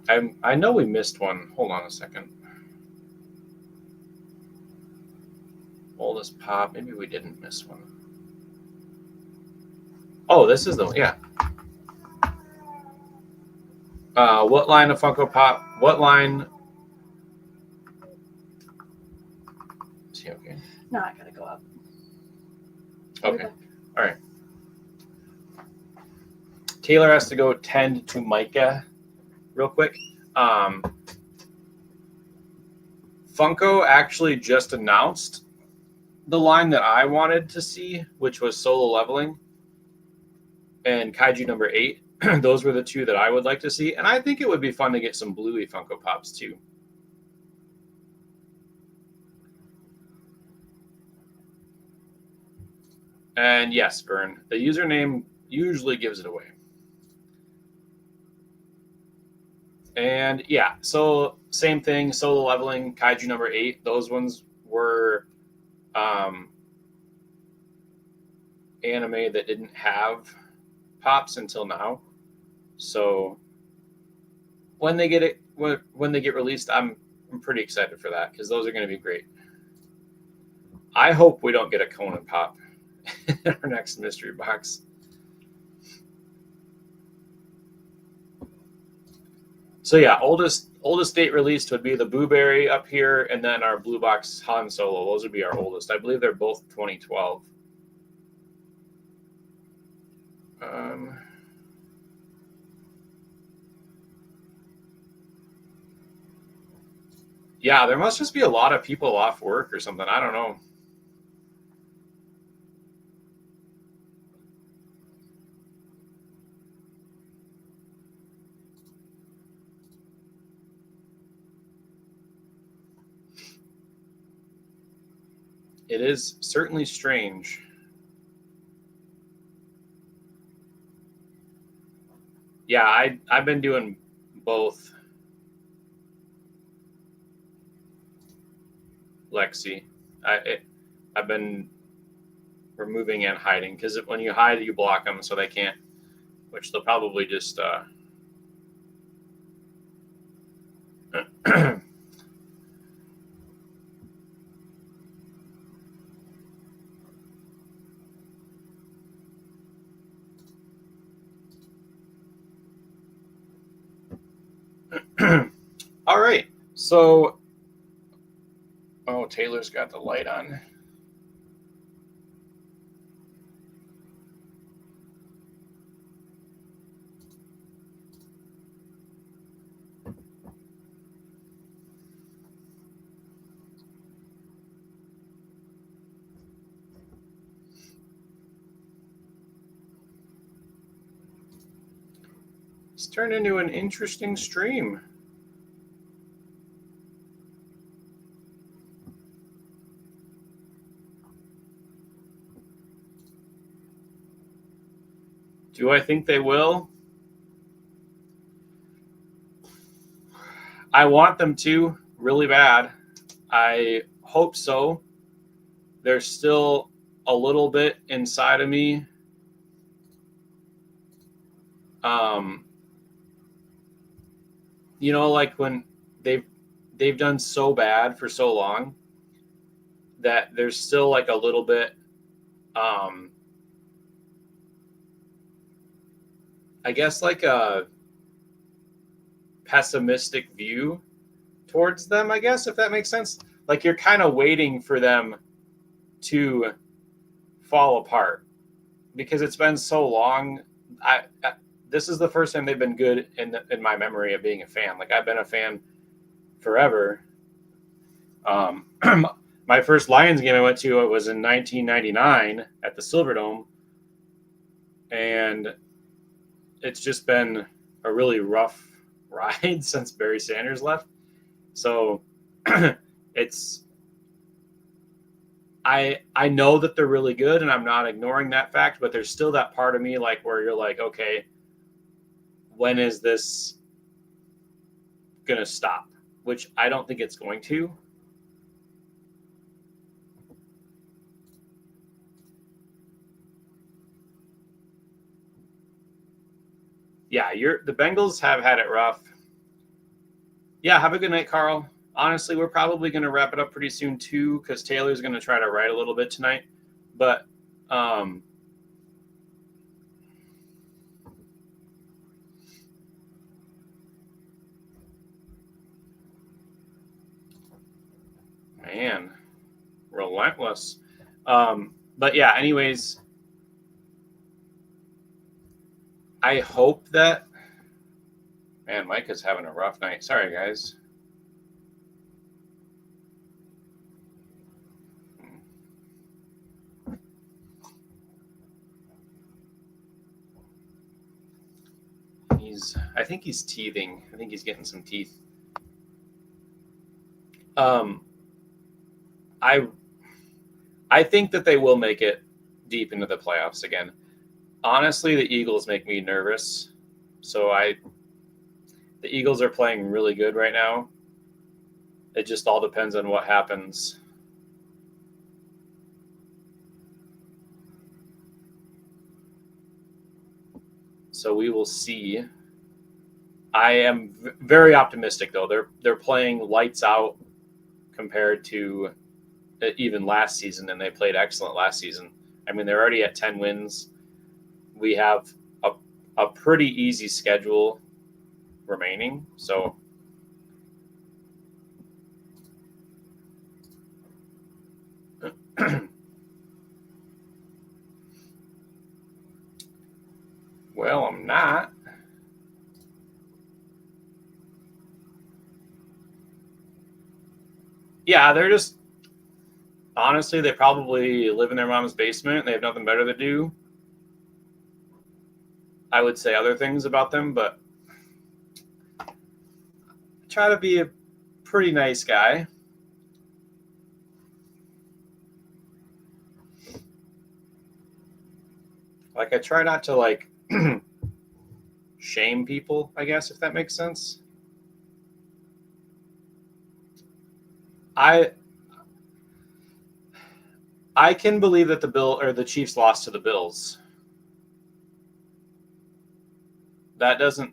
I know we missed one. Hold on a second. Oldest Pop. Maybe we didn't miss one. Oh, this is the one. Yeah. What line of Funko Pop? What line? Is he okay? No, I gotta go up. Okay. All right. Taylor has to go tend to Micah real quick. Funko actually just announced the line that I wanted to see, which was Solo Leveling and Kaiju number 8. Those were the 2 that I would like to see. And I think it would be fun to get some Bluey Funko Pops too. And yes, Vern, the username usually gives it away. And yeah, so same thing, Solo Leveling, Kaiju number 8. Those ones were anime that didn't have pops until now. So when they get released, I'm pretty excited for that because those are going to be great. I hope we don't get a Conan pop in our next mystery box. So yeah, oldest date released would be the Blueberry up here, and then our blue box Han Solo. Those would be our oldest. I believe they're both 2012. Yeah, there must just be a lot of people off work or something. I don't know. It is certainly strange. Yeah, I've been doing both. Lexi, I've been removing and hiding because when you hide, you block them so they can't. Which they'll probably just. So, oh, Taylor's got the light on. It's turned into an interesting stream. Do I think they will? I want them to really bad. I hope so. There's still a little bit inside of me. You know, like when they've done so bad for so long that there's still like a little bit I guess like a pessimistic view towards them, I guess, if that makes sense. Like you're kind of waiting for them to fall apart because it's been so long. This is the first time they've been good in my memory of being a fan. Like I've been a fan forever. My first Lions game I went to was in 1999 at the Silverdome, and it's just been a really rough ride since Barry Sanders left. So it's I know that they're really good, and I'm not ignoring that fact, but there's still that part of me like where you're like, okay, when is this gonna stop? Which I don't think it's going to. Yeah, the Bengals have had it rough. Yeah, have a good night, Carl. Honestly, we're probably going to wrap it up pretty soon too, because Taylor's going to try to write a little bit tonight. But man, relentless. But yeah, anyways, I hope that. Man, Mike is having a rough night. Sorry, guys. I think he's teething. I think he's getting some teeth. I think that they will make it deep into the playoffs again. Honestly, the Eagles make me nervous. So the Eagles are playing really good right now. It just all depends on what happens. So we will see. I am very optimistic though. They're playing lights out compared to even last season, and they played excellent last season. I mean, they're already at 10 wins. We have a pretty easy schedule remaining. So well, I'm not. Yeah, they're just honestly, they probably live in their mom's basement. And they have nothing better to do. I would say other things about them, but I try to be a pretty nice guy. Like I try not to like shame people, I guess, if that makes sense. I can believe that the Chiefs lost to the Bills. That doesn't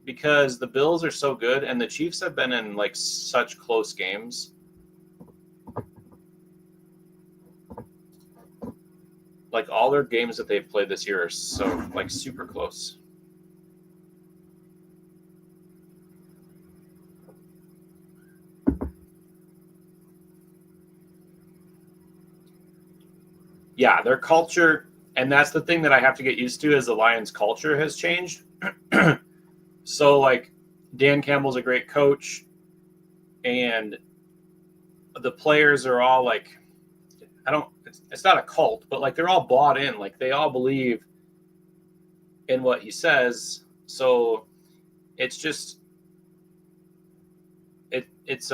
because the Bills are so good and the Chiefs have been in like such close games. Like all their games that they've played this year are so like super close. yeah, their culture, and that's the thing that I have to get used to is the Lions culture has changed. So like Dan Campbell's a great coach, and the players are all like, it's not a cult, but like they're all bought in, like they all believe in what he says. So it's just it's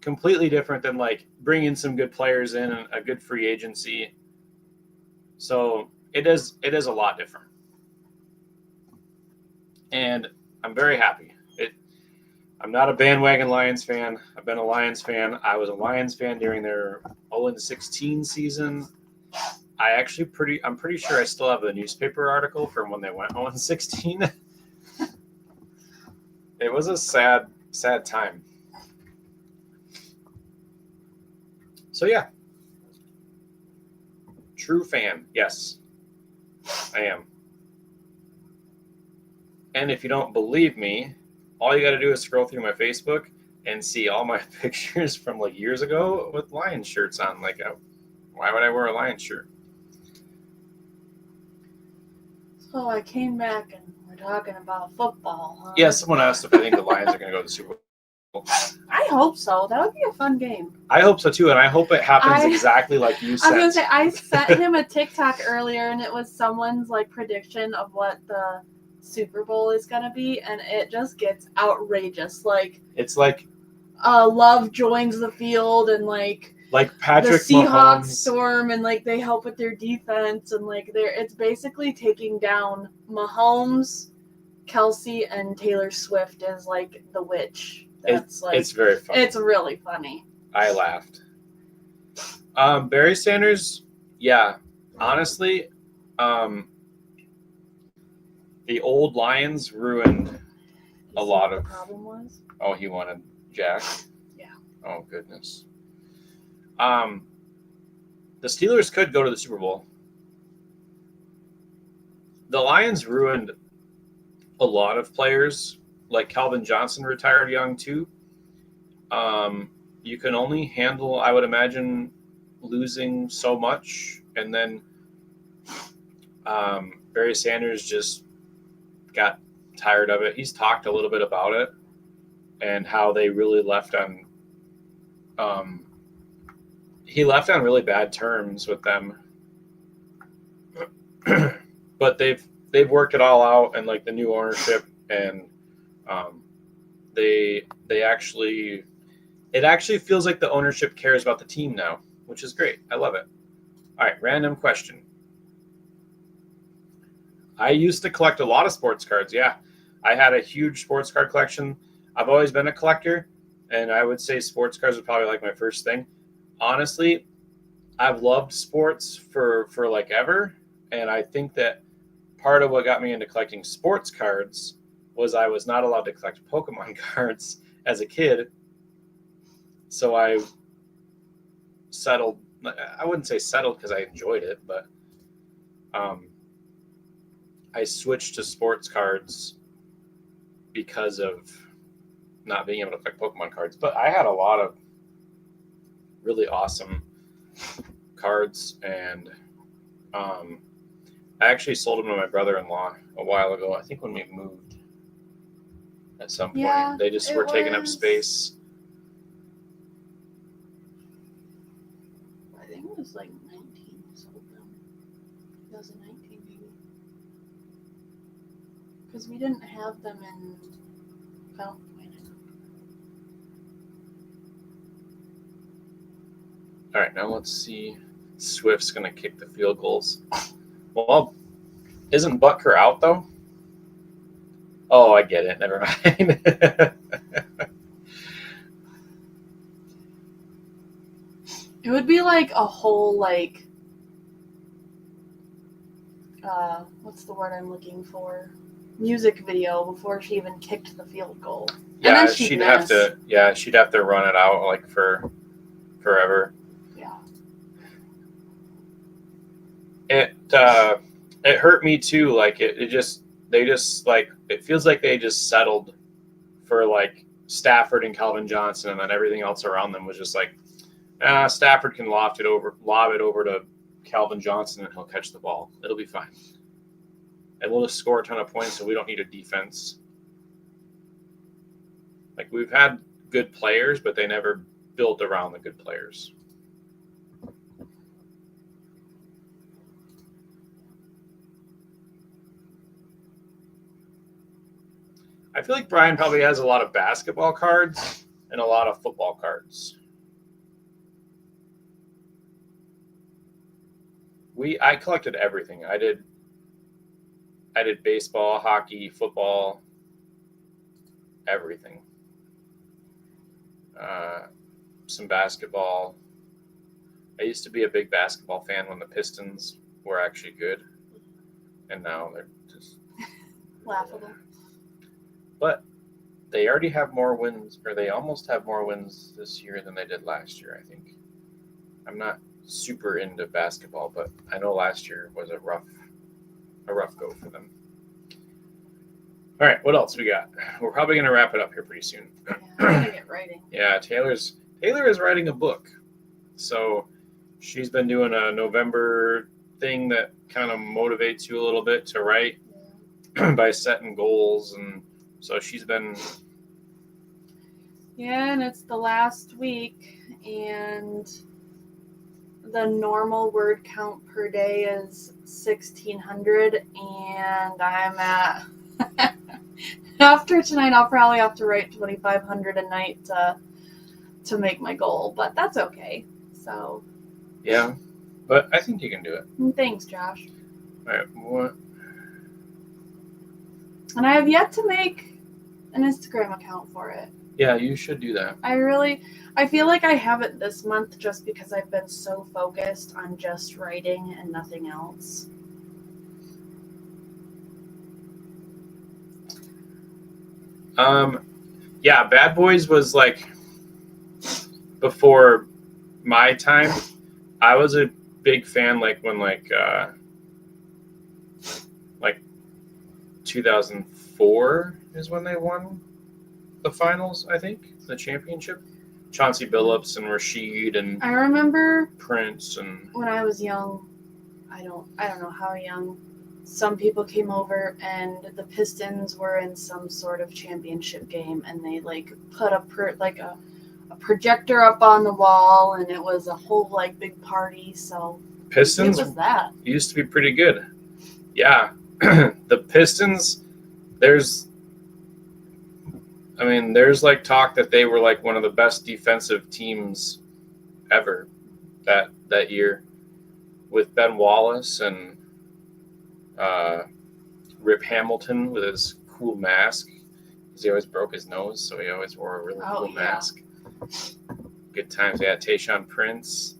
completely different than like bringing some good players in and a good free agency. So it is a lot different, and I'm very happy. I'm not a bandwagon Lions fan. I've been a Lions fan. I was a Lions fan during their 0-16 season. I'm pretty sure I still have a newspaper article from when they went 0-16. It was a sad time. So yeah, true fan. Yes, I am. And if you don't believe me, all you got to do is scroll through my Facebook and see all my pictures from like years ago with Lions shirts on. Like, why would I wear a Lions shirt? So I came back and we're talking about football, huh? Yeah, someone asked if I think the Lions are going to go to the Super Bowl. I hope so. That would be a fun game. I hope so too, and I hope it happens exactly like you said. I was gonna say I sent him a TikTok earlier, and it was someone's like prediction of what the Super Bowl is gonna be, and it just gets outrageous. Like it's like Love joins the field, and like Patrick the Seahawks Mahomes. storm, and like they help with their defense, and like it's basically taking down Mahomes, Kelsey, and Taylor Swift as like the witch. It's very funny. It's really funny. I laughed. Barry Sanders, yeah. Honestly, the old Lions ruined a lot of. The problem was. Oh, he wanted Jack. Yeah. Oh goodness. The Steelers could go to the Super Bowl. The Lions ruined a lot of players. Like Calvin Johnson retired young too. You can only handle, I would imagine, losing so much, and then Barry Sanders just got tired of it. He's talked a little bit about it and how they really left on. He left on really bad terms with them, but they've worked it all out, and like the new ownership and. It actually feels like the ownership cares about the team now, which is great. I love it. All right, random question. I used to collect a lot of sports cards. Yeah, I had a huge sports card collection. I've always been a collector, and I would say sports cards was probably like my first thing. Honestly, I've loved sports for like ever, and I think that part of what got me into collecting sports cards was I was not allowed to collect Pokemon cards as a kid. So I settled. I wouldn't say settled because I enjoyed it, but I switched to sports cards because of not being able to collect Pokemon cards. But I had a lot of really awesome cards, and I actually sold them to my brother-in-law a while ago. I think when we moved. At some point, Yeah, they just were taking up space. I think it was like 19 sold them. 2019 maybe. Because we didn't have them in Fountain Point. All right, now let's see. Swift's going to kick the field goals. Well, isn't Butker out, though? Oh, I get it. Never mind. It would be like a whole like what's the word I'm looking for? Music video before she even kicked the field goal. Yeah, and then she'd have to. Yeah, she'd have to run it out like for forever. Yeah. It hurt me too. Like it feels like they just settled for like Stafford and Calvin Johnson, and then everything else around them was just like, Stafford can lob it over to Calvin Johnson, and he'll catch the ball. It'll be fine. And we'll just score a ton of points, so we don't need a defense. Like, we've had good players, but they never built around the good players. I feel like Brian probably has a lot of basketball cards and a lot of football cards. I collected everything. I did baseball, hockey, football, everything. Some basketball. I used to be a big basketball fan when the Pistons were actually good, and now they're just Laughable. But they already have more wins, or they almost have more wins this year than they did last year, I think. I'm not super into basketball, but I know last year was a rough go for them. All right, what else we got? We're probably going to wrap it up here pretty soon. Yeah, I'm gonna get writing. Yeah, Taylor is writing a book. So she's been doing a November thing that kind of motivates you a little bit to write by setting goals, and so she's been. Yeah, and it's the last week, and the normal word count per day is 1,600, and I'm at. After tonight, I'll probably have to write 2,500 a night to make my goal, but that's okay. So. Yeah, but I think you can do it. Thanks, Josh. All right, what? And I have yet to make an Instagram account for it. Yeah, you should do that. I feel like I have it this month just because I've been so focused on just writing and nothing else. Yeah, Bad Boys was like before my time. I was a big fan when 2004 is when they won the finals, I think, the championship. Chauncey Billups and Rasheed and I remember Prince and when I was young, I don't know how young, some people came over and the Pistons were in some sort of championship game, and they put a projector up on the wall, and it was a whole big party. So Pistons it was that. Used to be pretty good. Yeah. The Pistons, there's talk that they were one of the best defensive teams ever that year, with Ben Wallace and Rip Hamilton with his cool mask, because he always broke his nose, so he always wore a really cool mask. Good times. Yeah, Tayshaun Prince.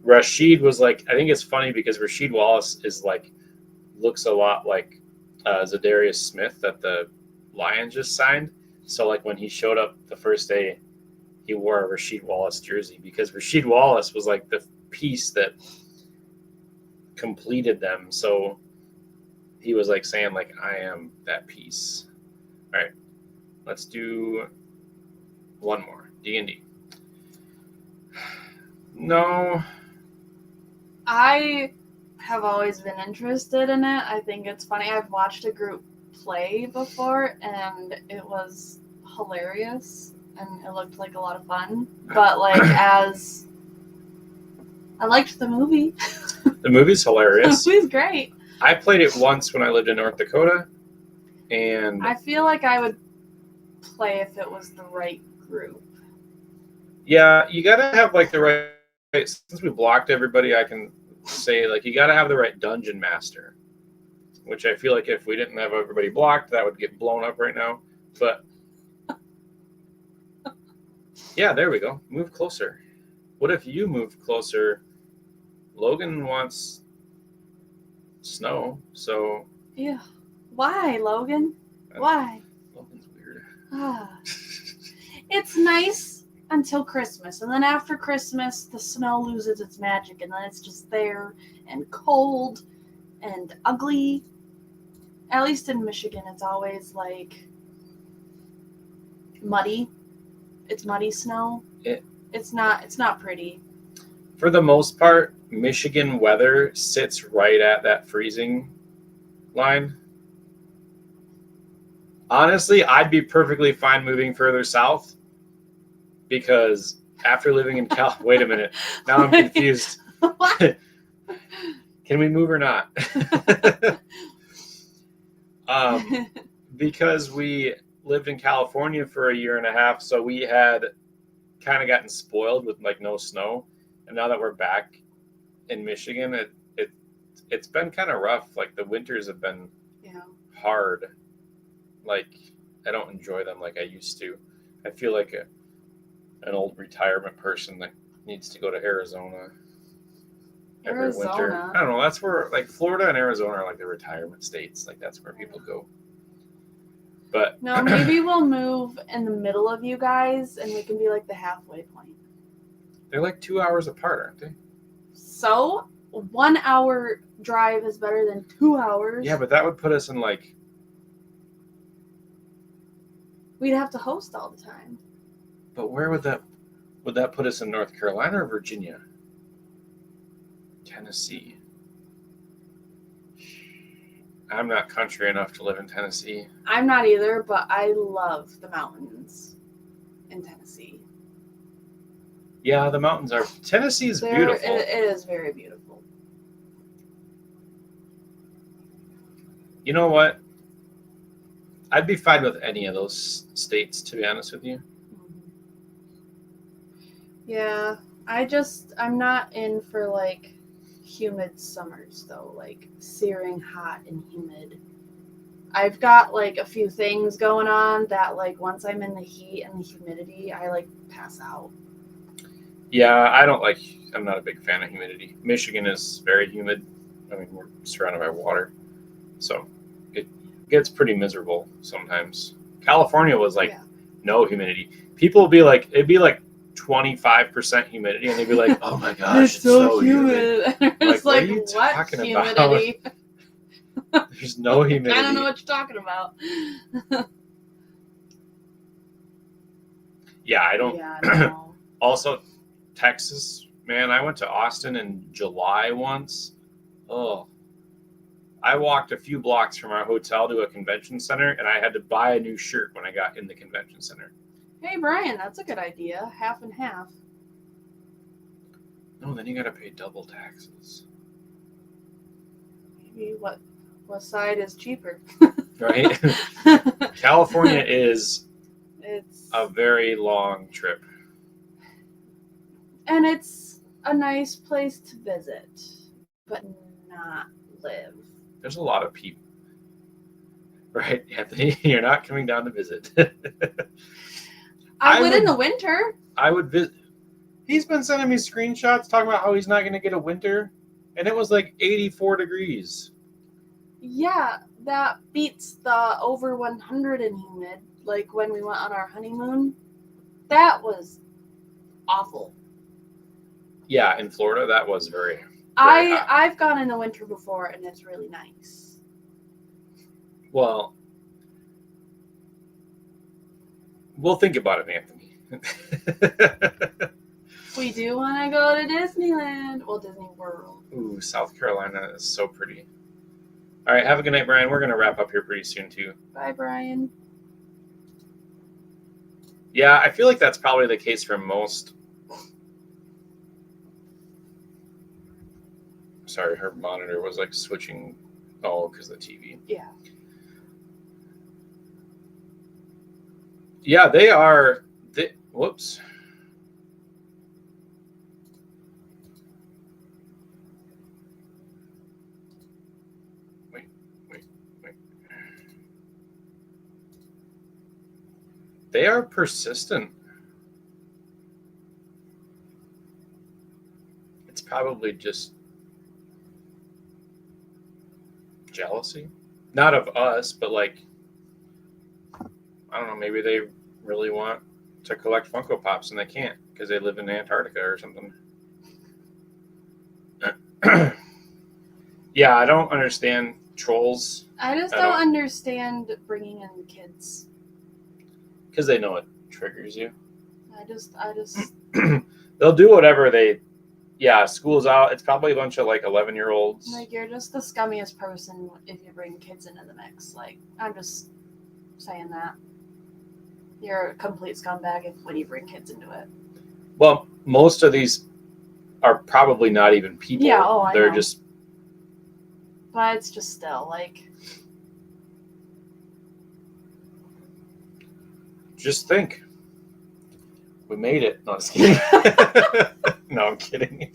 Rasheed was I think it's funny because Rasheed Wallace is looks a lot like Zadarius Smith that the Lions just signed. So when he showed up the first day, he wore a Rasheed Wallace jersey, because Rasheed Wallace was the piece that completed them. So he was saying I am that piece. All right, let's do one more. D&D. No. I have always been interested in it. I think it's funny. I've watched a group play before, and it was hilarious, and it looked like a lot of fun. But as I liked the movie. The movie's hilarious. The movie's great. I played it once when I lived in North Dakota, and I feel like I would play if it was the right group. Yeah, you gotta have the right. Since we blocked everybody, I can say you gotta have the right dungeon master, which I feel if we didn't have everybody blocked, that would get blown up right now. But yeah, there we go. Move closer. What if you moved closer? Logan wants snow, so yeah. Why, Logan? Why? Logan's weird. It's nice until Christmas, and then after Christmas the snow loses its magic, and then it's just there and cold and ugly. At least in Michigan, it's always muddy. It's muddy snow. It's not pretty. For the most part, Michigan weather sits right at that freezing line. Honestly, I'd be perfectly fine moving further south because after living in wait a minute, now I'm confused. What? Can we move or not? Because we lived in California for a year and a half, so we had kind of gotten spoiled with like no snow, and now that we're back in Michigan, it's been kind of rough. Like the winters have been hard. Like I don't enjoy them like I used to. I feel like an old retirement person that needs to go to Arizona every winter. I don't know. That's where like Florida and Arizona are like the retirement states. Like that's where people go. But no, maybe we'll move in the middle of you guys, and we can be like the halfway point. They're like 2 hours apart, aren't they? So 1 hour drive is better than 2 hours. Yeah, but that would put us in like. We'd have to host all the time. But where would that put us in North Carolina or Virginia? Tennessee. I'm not country enough to live in Tennessee. I'm not either, but I love the mountains in Tennessee. Yeah, the mountains are. Tennessee is beautiful. It is very beautiful. You know what? I'd be fine with any of those states, to be honest with you. Yeah, I'm not in for like humid summers though, like searing hot and humid. I've got like a few things going on that like once I'm in the heat and the humidity, I like pass out. Yeah, I'm not a big fan of humidity. Michigan is very humid. I mean, we're surrounded by water. So it gets pretty miserable sometimes. California was like no humidity. People will be like, it'd be like 25% humidity, and they'd be like, "Oh my gosh, it's so humid." It's like, what are you talking humidity? About? There's no humidity. I don't know what you're talking about. Yeah, I don't. Yeah, I don't know. Also, Texas, man, I went to Austin in July once. Oh, I walked a few blocks from our hotel to a convention center, and I had to buy a new shirt when I got in the convention center. Hey, Brian, that's a good idea. Half and half. No, then you got to pay double taxes. Maybe what side is cheaper? Right? California is it's a very long trip. And it's a nice place to visit, but not live. There's a lot of people. Right, Anthony? You're not coming down to visit. I would in the winter. I would visit. He's been sending me screenshots talking about how he's not going to get a winter, and it was like 84 degrees. Yeah, that beats the over 100 and humid. Like when we went on our honeymoon, that was awful. Yeah, in Florida, that was very hot. I've gone in the winter before, and it's really nice. Well, we'll think about it, Anthony. We do want to go to Disneyland. Well, Disney World. Ooh, South Carolina is so pretty. All right, have a good night, Brian. We're going to wrap up here pretty soon, too. Bye, Brian. Yeah, I feel like that's probably the case for most. Sorry, her monitor was like switching. Oh, because of the TV. Yeah. Yeah, they are. Whoops. Wait. They are persistent. It's probably just jealousy. Not of us, but like, I don't know, maybe they really want to collect Funko Pops and they can't because they live in Antarctica or something. Yeah, I don't understand trolls. I just don't understand bringing in kids. Because they know it triggers you. I just. They'll do whatever they. Yeah, school's out. It's probably a bunch of like 11-year-olds. Like, you're just the scummiest person if you bring kids into the mix. Like, I'm just saying that. You're a complete scumbag when you bring kids into it. Well, most of these are probably not even people. Yeah, I They're know. just. But it's just still, like... Just think. We made it. No, just kidding. No, I'm kidding.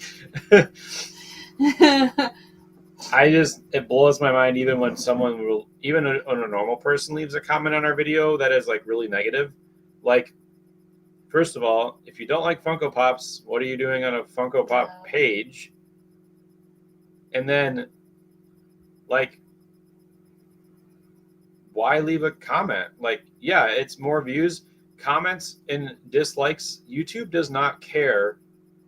It blows my mind even when even when a normal person leaves a comment on our video that is like really negative. Like, first of all, if you don't like Funko Pops, what are you doing on a Funko Pop page? And then, like, why leave a comment? Like, yeah, it's more views. Comments and dislikes, YouTube does not care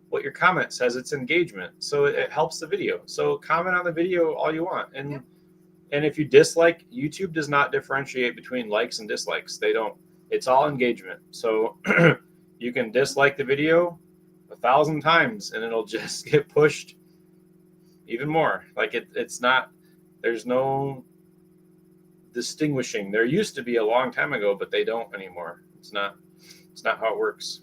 what your comment says. It's engagement, so it helps the video. So comment on the video all you want, and if you dislike, YouTube does not differentiate between likes and dislikes. They don't. It's all engagement. So you can dislike the video 1,000 times and it'll just get pushed even more. Like it's not. There's no distinguishing. There used to be a long time ago, but they don't anymore. It's not how it works.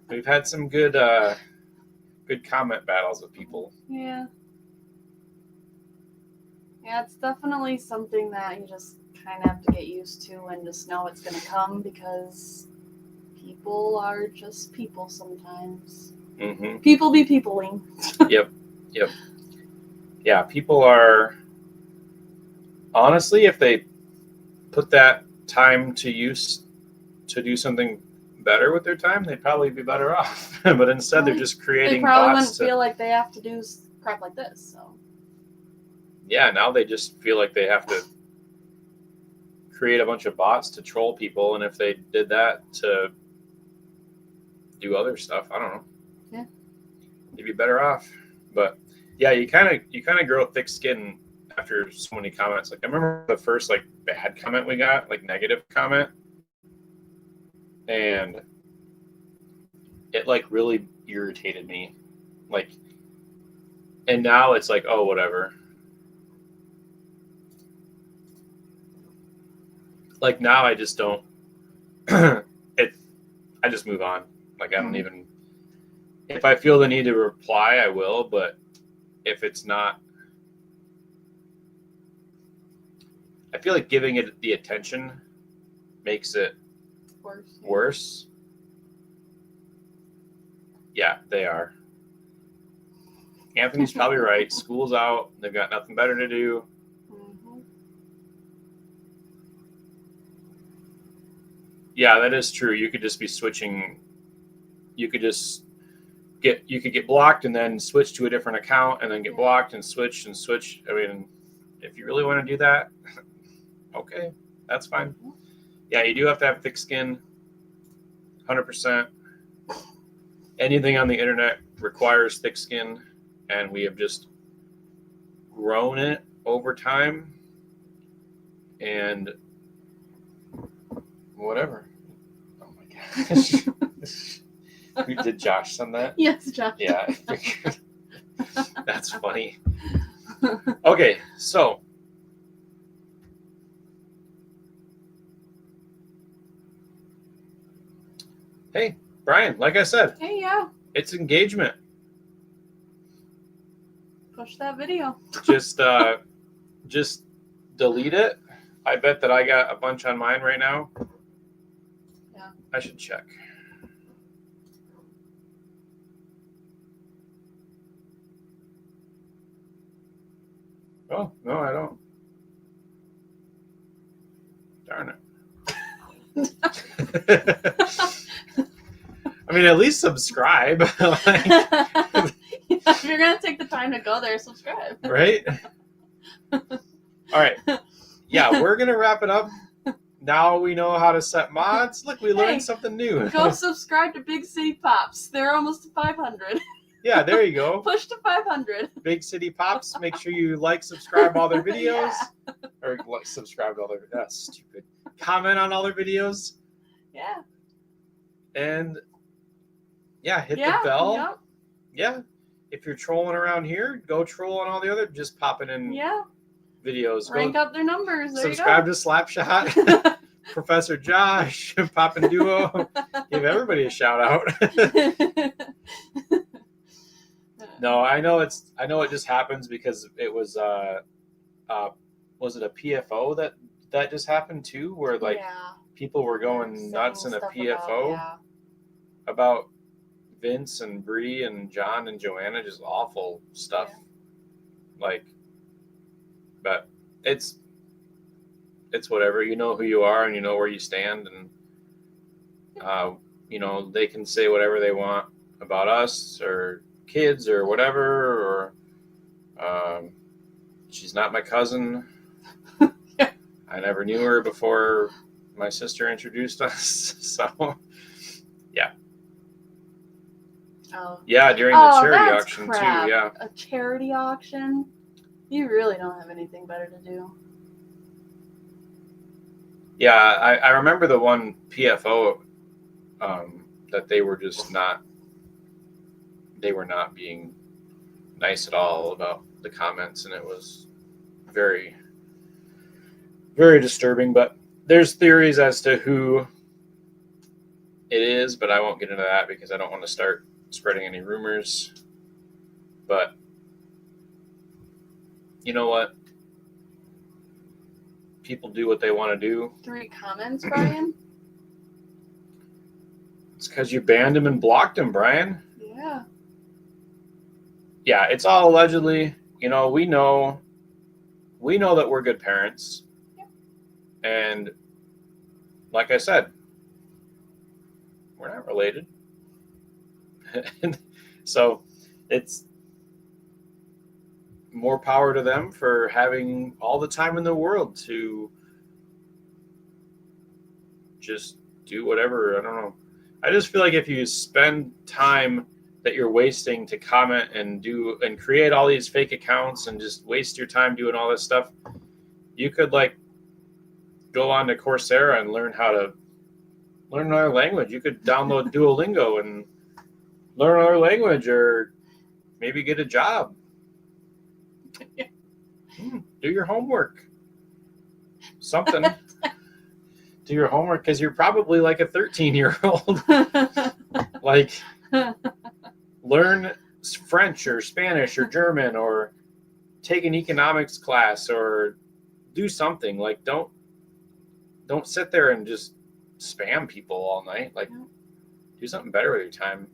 We've had some good comment battles with people. Yeah, it's definitely something that you just kind of have to get used to and just know it's going to come, because people are just people sometimes. Mm-hmm. People be peopling. Yep. Yeah, people are, honestly, if they put that time to use to do something better with their time, they'd probably be better off. But instead, they're just creating. They probably bots wouldn't feel like they have to do crap like this. So. Yeah, now they just feel like they have to create a bunch of bots to troll people, and if they did that to do other stuff, I don't know. Yeah. They'd be better off. But yeah, you kind of grow thick skin after so many comments. Like, I remember the first like bad comment we got, like negative comment, and it like really irritated me. Like, and now it's like, oh, whatever. Like, now I just don't. I just move on. Like, I don't even. If I feel the need to reply, I will. But if it's not, I feel like giving it the attention makes it worse. Yeah, they are. Anthony's probably right. School's out. They've got nothing better to do. Mm-hmm. Yeah, that is true. You could just be switching. You could just get blocked and then switch to a different account and then get blocked and switch and switch. I mean, if you really want to do that, okay, that's fine. Yeah, you do have to have thick skin. 100%. Anything on the internet requires thick skin, and we have just grown it over time. And whatever. Oh my gosh. Did Josh send that? Yes, Josh. Yeah, I figured. That's funny. Okay, so hey, Brian, like I said, Hey, yeah. It's engagement. Push that video. Just delete it. I bet that I got a bunch on mine right now. Yeah. I should check. Oh, no, I don't. Darn it. I mean, at least subscribe. If you're going to take the time to go there, subscribe. Right? All right. Yeah, we're going to wrap it up. Now we know how to set mods. Look, we learned something new. Go subscribe to Big City Pops. They're almost to 500. Yeah, there you go. Push to 500. Big City Pops. Make sure you like, subscribe all their videos. Yeah. Or like, subscribe to all their. That's stupid. Comment on all their videos. Yeah. And yeah, hit Yeah. the bell. Yep. Yeah. If you're trolling around here, go troll on all the other. Just popping in Yeah. videos. Rank Go up their numbers. There subscribe you to Slapshot. go. Professor Josh, Poppin' Duo. Give everybody a shout out. No, I know it just happens because it was it a PFO that just happened too, where like yeah. people were going Saying nuts in a stuff PFO about Vince and Bree and John and Joanna, just awful stuff. Yeah. Like, but it's whatever. You know who you are and you know where you stand, and you know, they can say whatever they want about us or kids or whatever, or she's not my cousin. Yeah. I never knew her before my sister introduced us. So yeah. Oh. Yeah, during the charity that's auction crap. too. Yeah. A charity auction? You really don't have anything better to do. Yeah, I remember the one PFO that they were not being nice at all about the comments, and it was very, very disturbing. But there's theories as to who it is, but I won't get into that because I don't want to start spreading any rumors. But you know what? People do what they want to do. 3 comments, Brian? It's because you banned him and blocked him, Brian. Yeah. Yeah, it's all allegedly. You know, we know that we're good parents. Yep. And like I said, we're not related. So it's more power to them for having all the time in the world to just do whatever. I don't know. I just feel like if you spend time that you're wasting to comment and create all these fake accounts and just waste your time doing all this stuff, you could like go on to Coursera and learn another language. You could download Duolingo and learn another language, or maybe get a job. Do your homework. Something. Do your homework, because you're probably like a 13-year-old. Like, learn French or Spanish or German, or take an economics class, or do something. Like, don't sit there and just spam people all night. Like, do something better with your time.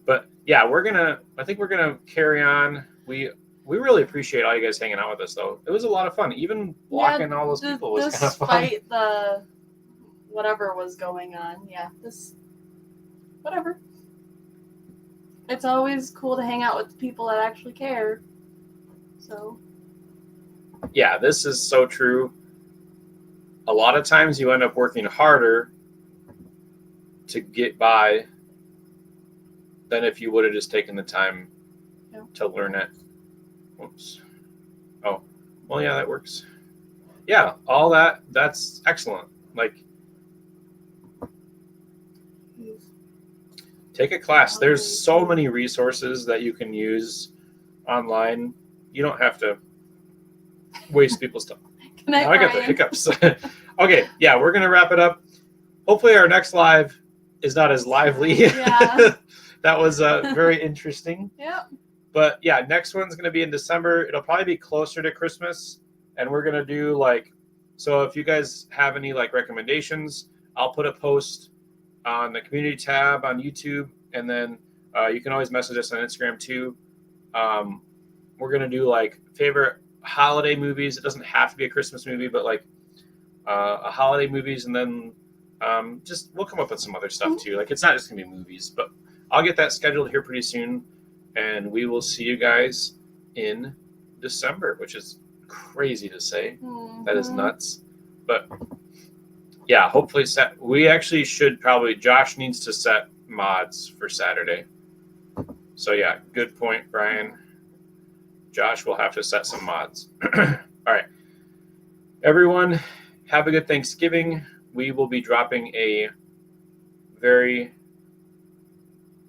But yeah, I think we're gonna carry on. We really appreciate all you guys hanging out with us, though. It was a lot of fun. Even blocking all those people was kind of fun. Despite the whatever was going on, whatever. It's always cool to hang out with the people that actually care. So. Yeah, this is so true. A lot of times you end up working harder to get by than if you would have just taken the time to learn it. Oops. Oh, well, yeah, that works. Yeah, all that's excellent. Like, take a class. There's so many resources that you can use online. You don't have to waste people's time. Now I got the hiccups. Okay, yeah, we're going to wrap it up. Hopefully our next live is not as lively. Yeah. That was very interesting. Yep. But yeah, next one's going to be in December. It'll probably be closer to Christmas. And we're going to do so if you guys have any recommendations, I'll put a post on the community tab on YouTube. And then you can always message us on Instagram too. We're going to do favorite holiday movies. It doesn't have to be a Christmas movie, but a holiday movies. And then we'll come up with some other stuff too. It's not just going to be movies, but I'll get that scheduled here pretty soon, and we will see you guys in December, which is crazy to say. Mm-hmm. That is nuts. But yeah, hopefully set. We actually should probably. Josh needs to set mods for Saturday. So yeah, good point, Brian. Josh will have to set some mods. All right, everyone, have a good Thanksgiving. We will be dropping a very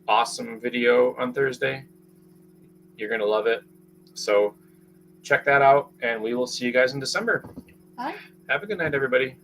awesome video on Thursday. You're gonna love it. So check that out, and we will see you guys in December. Bye. Have a good night, everybody.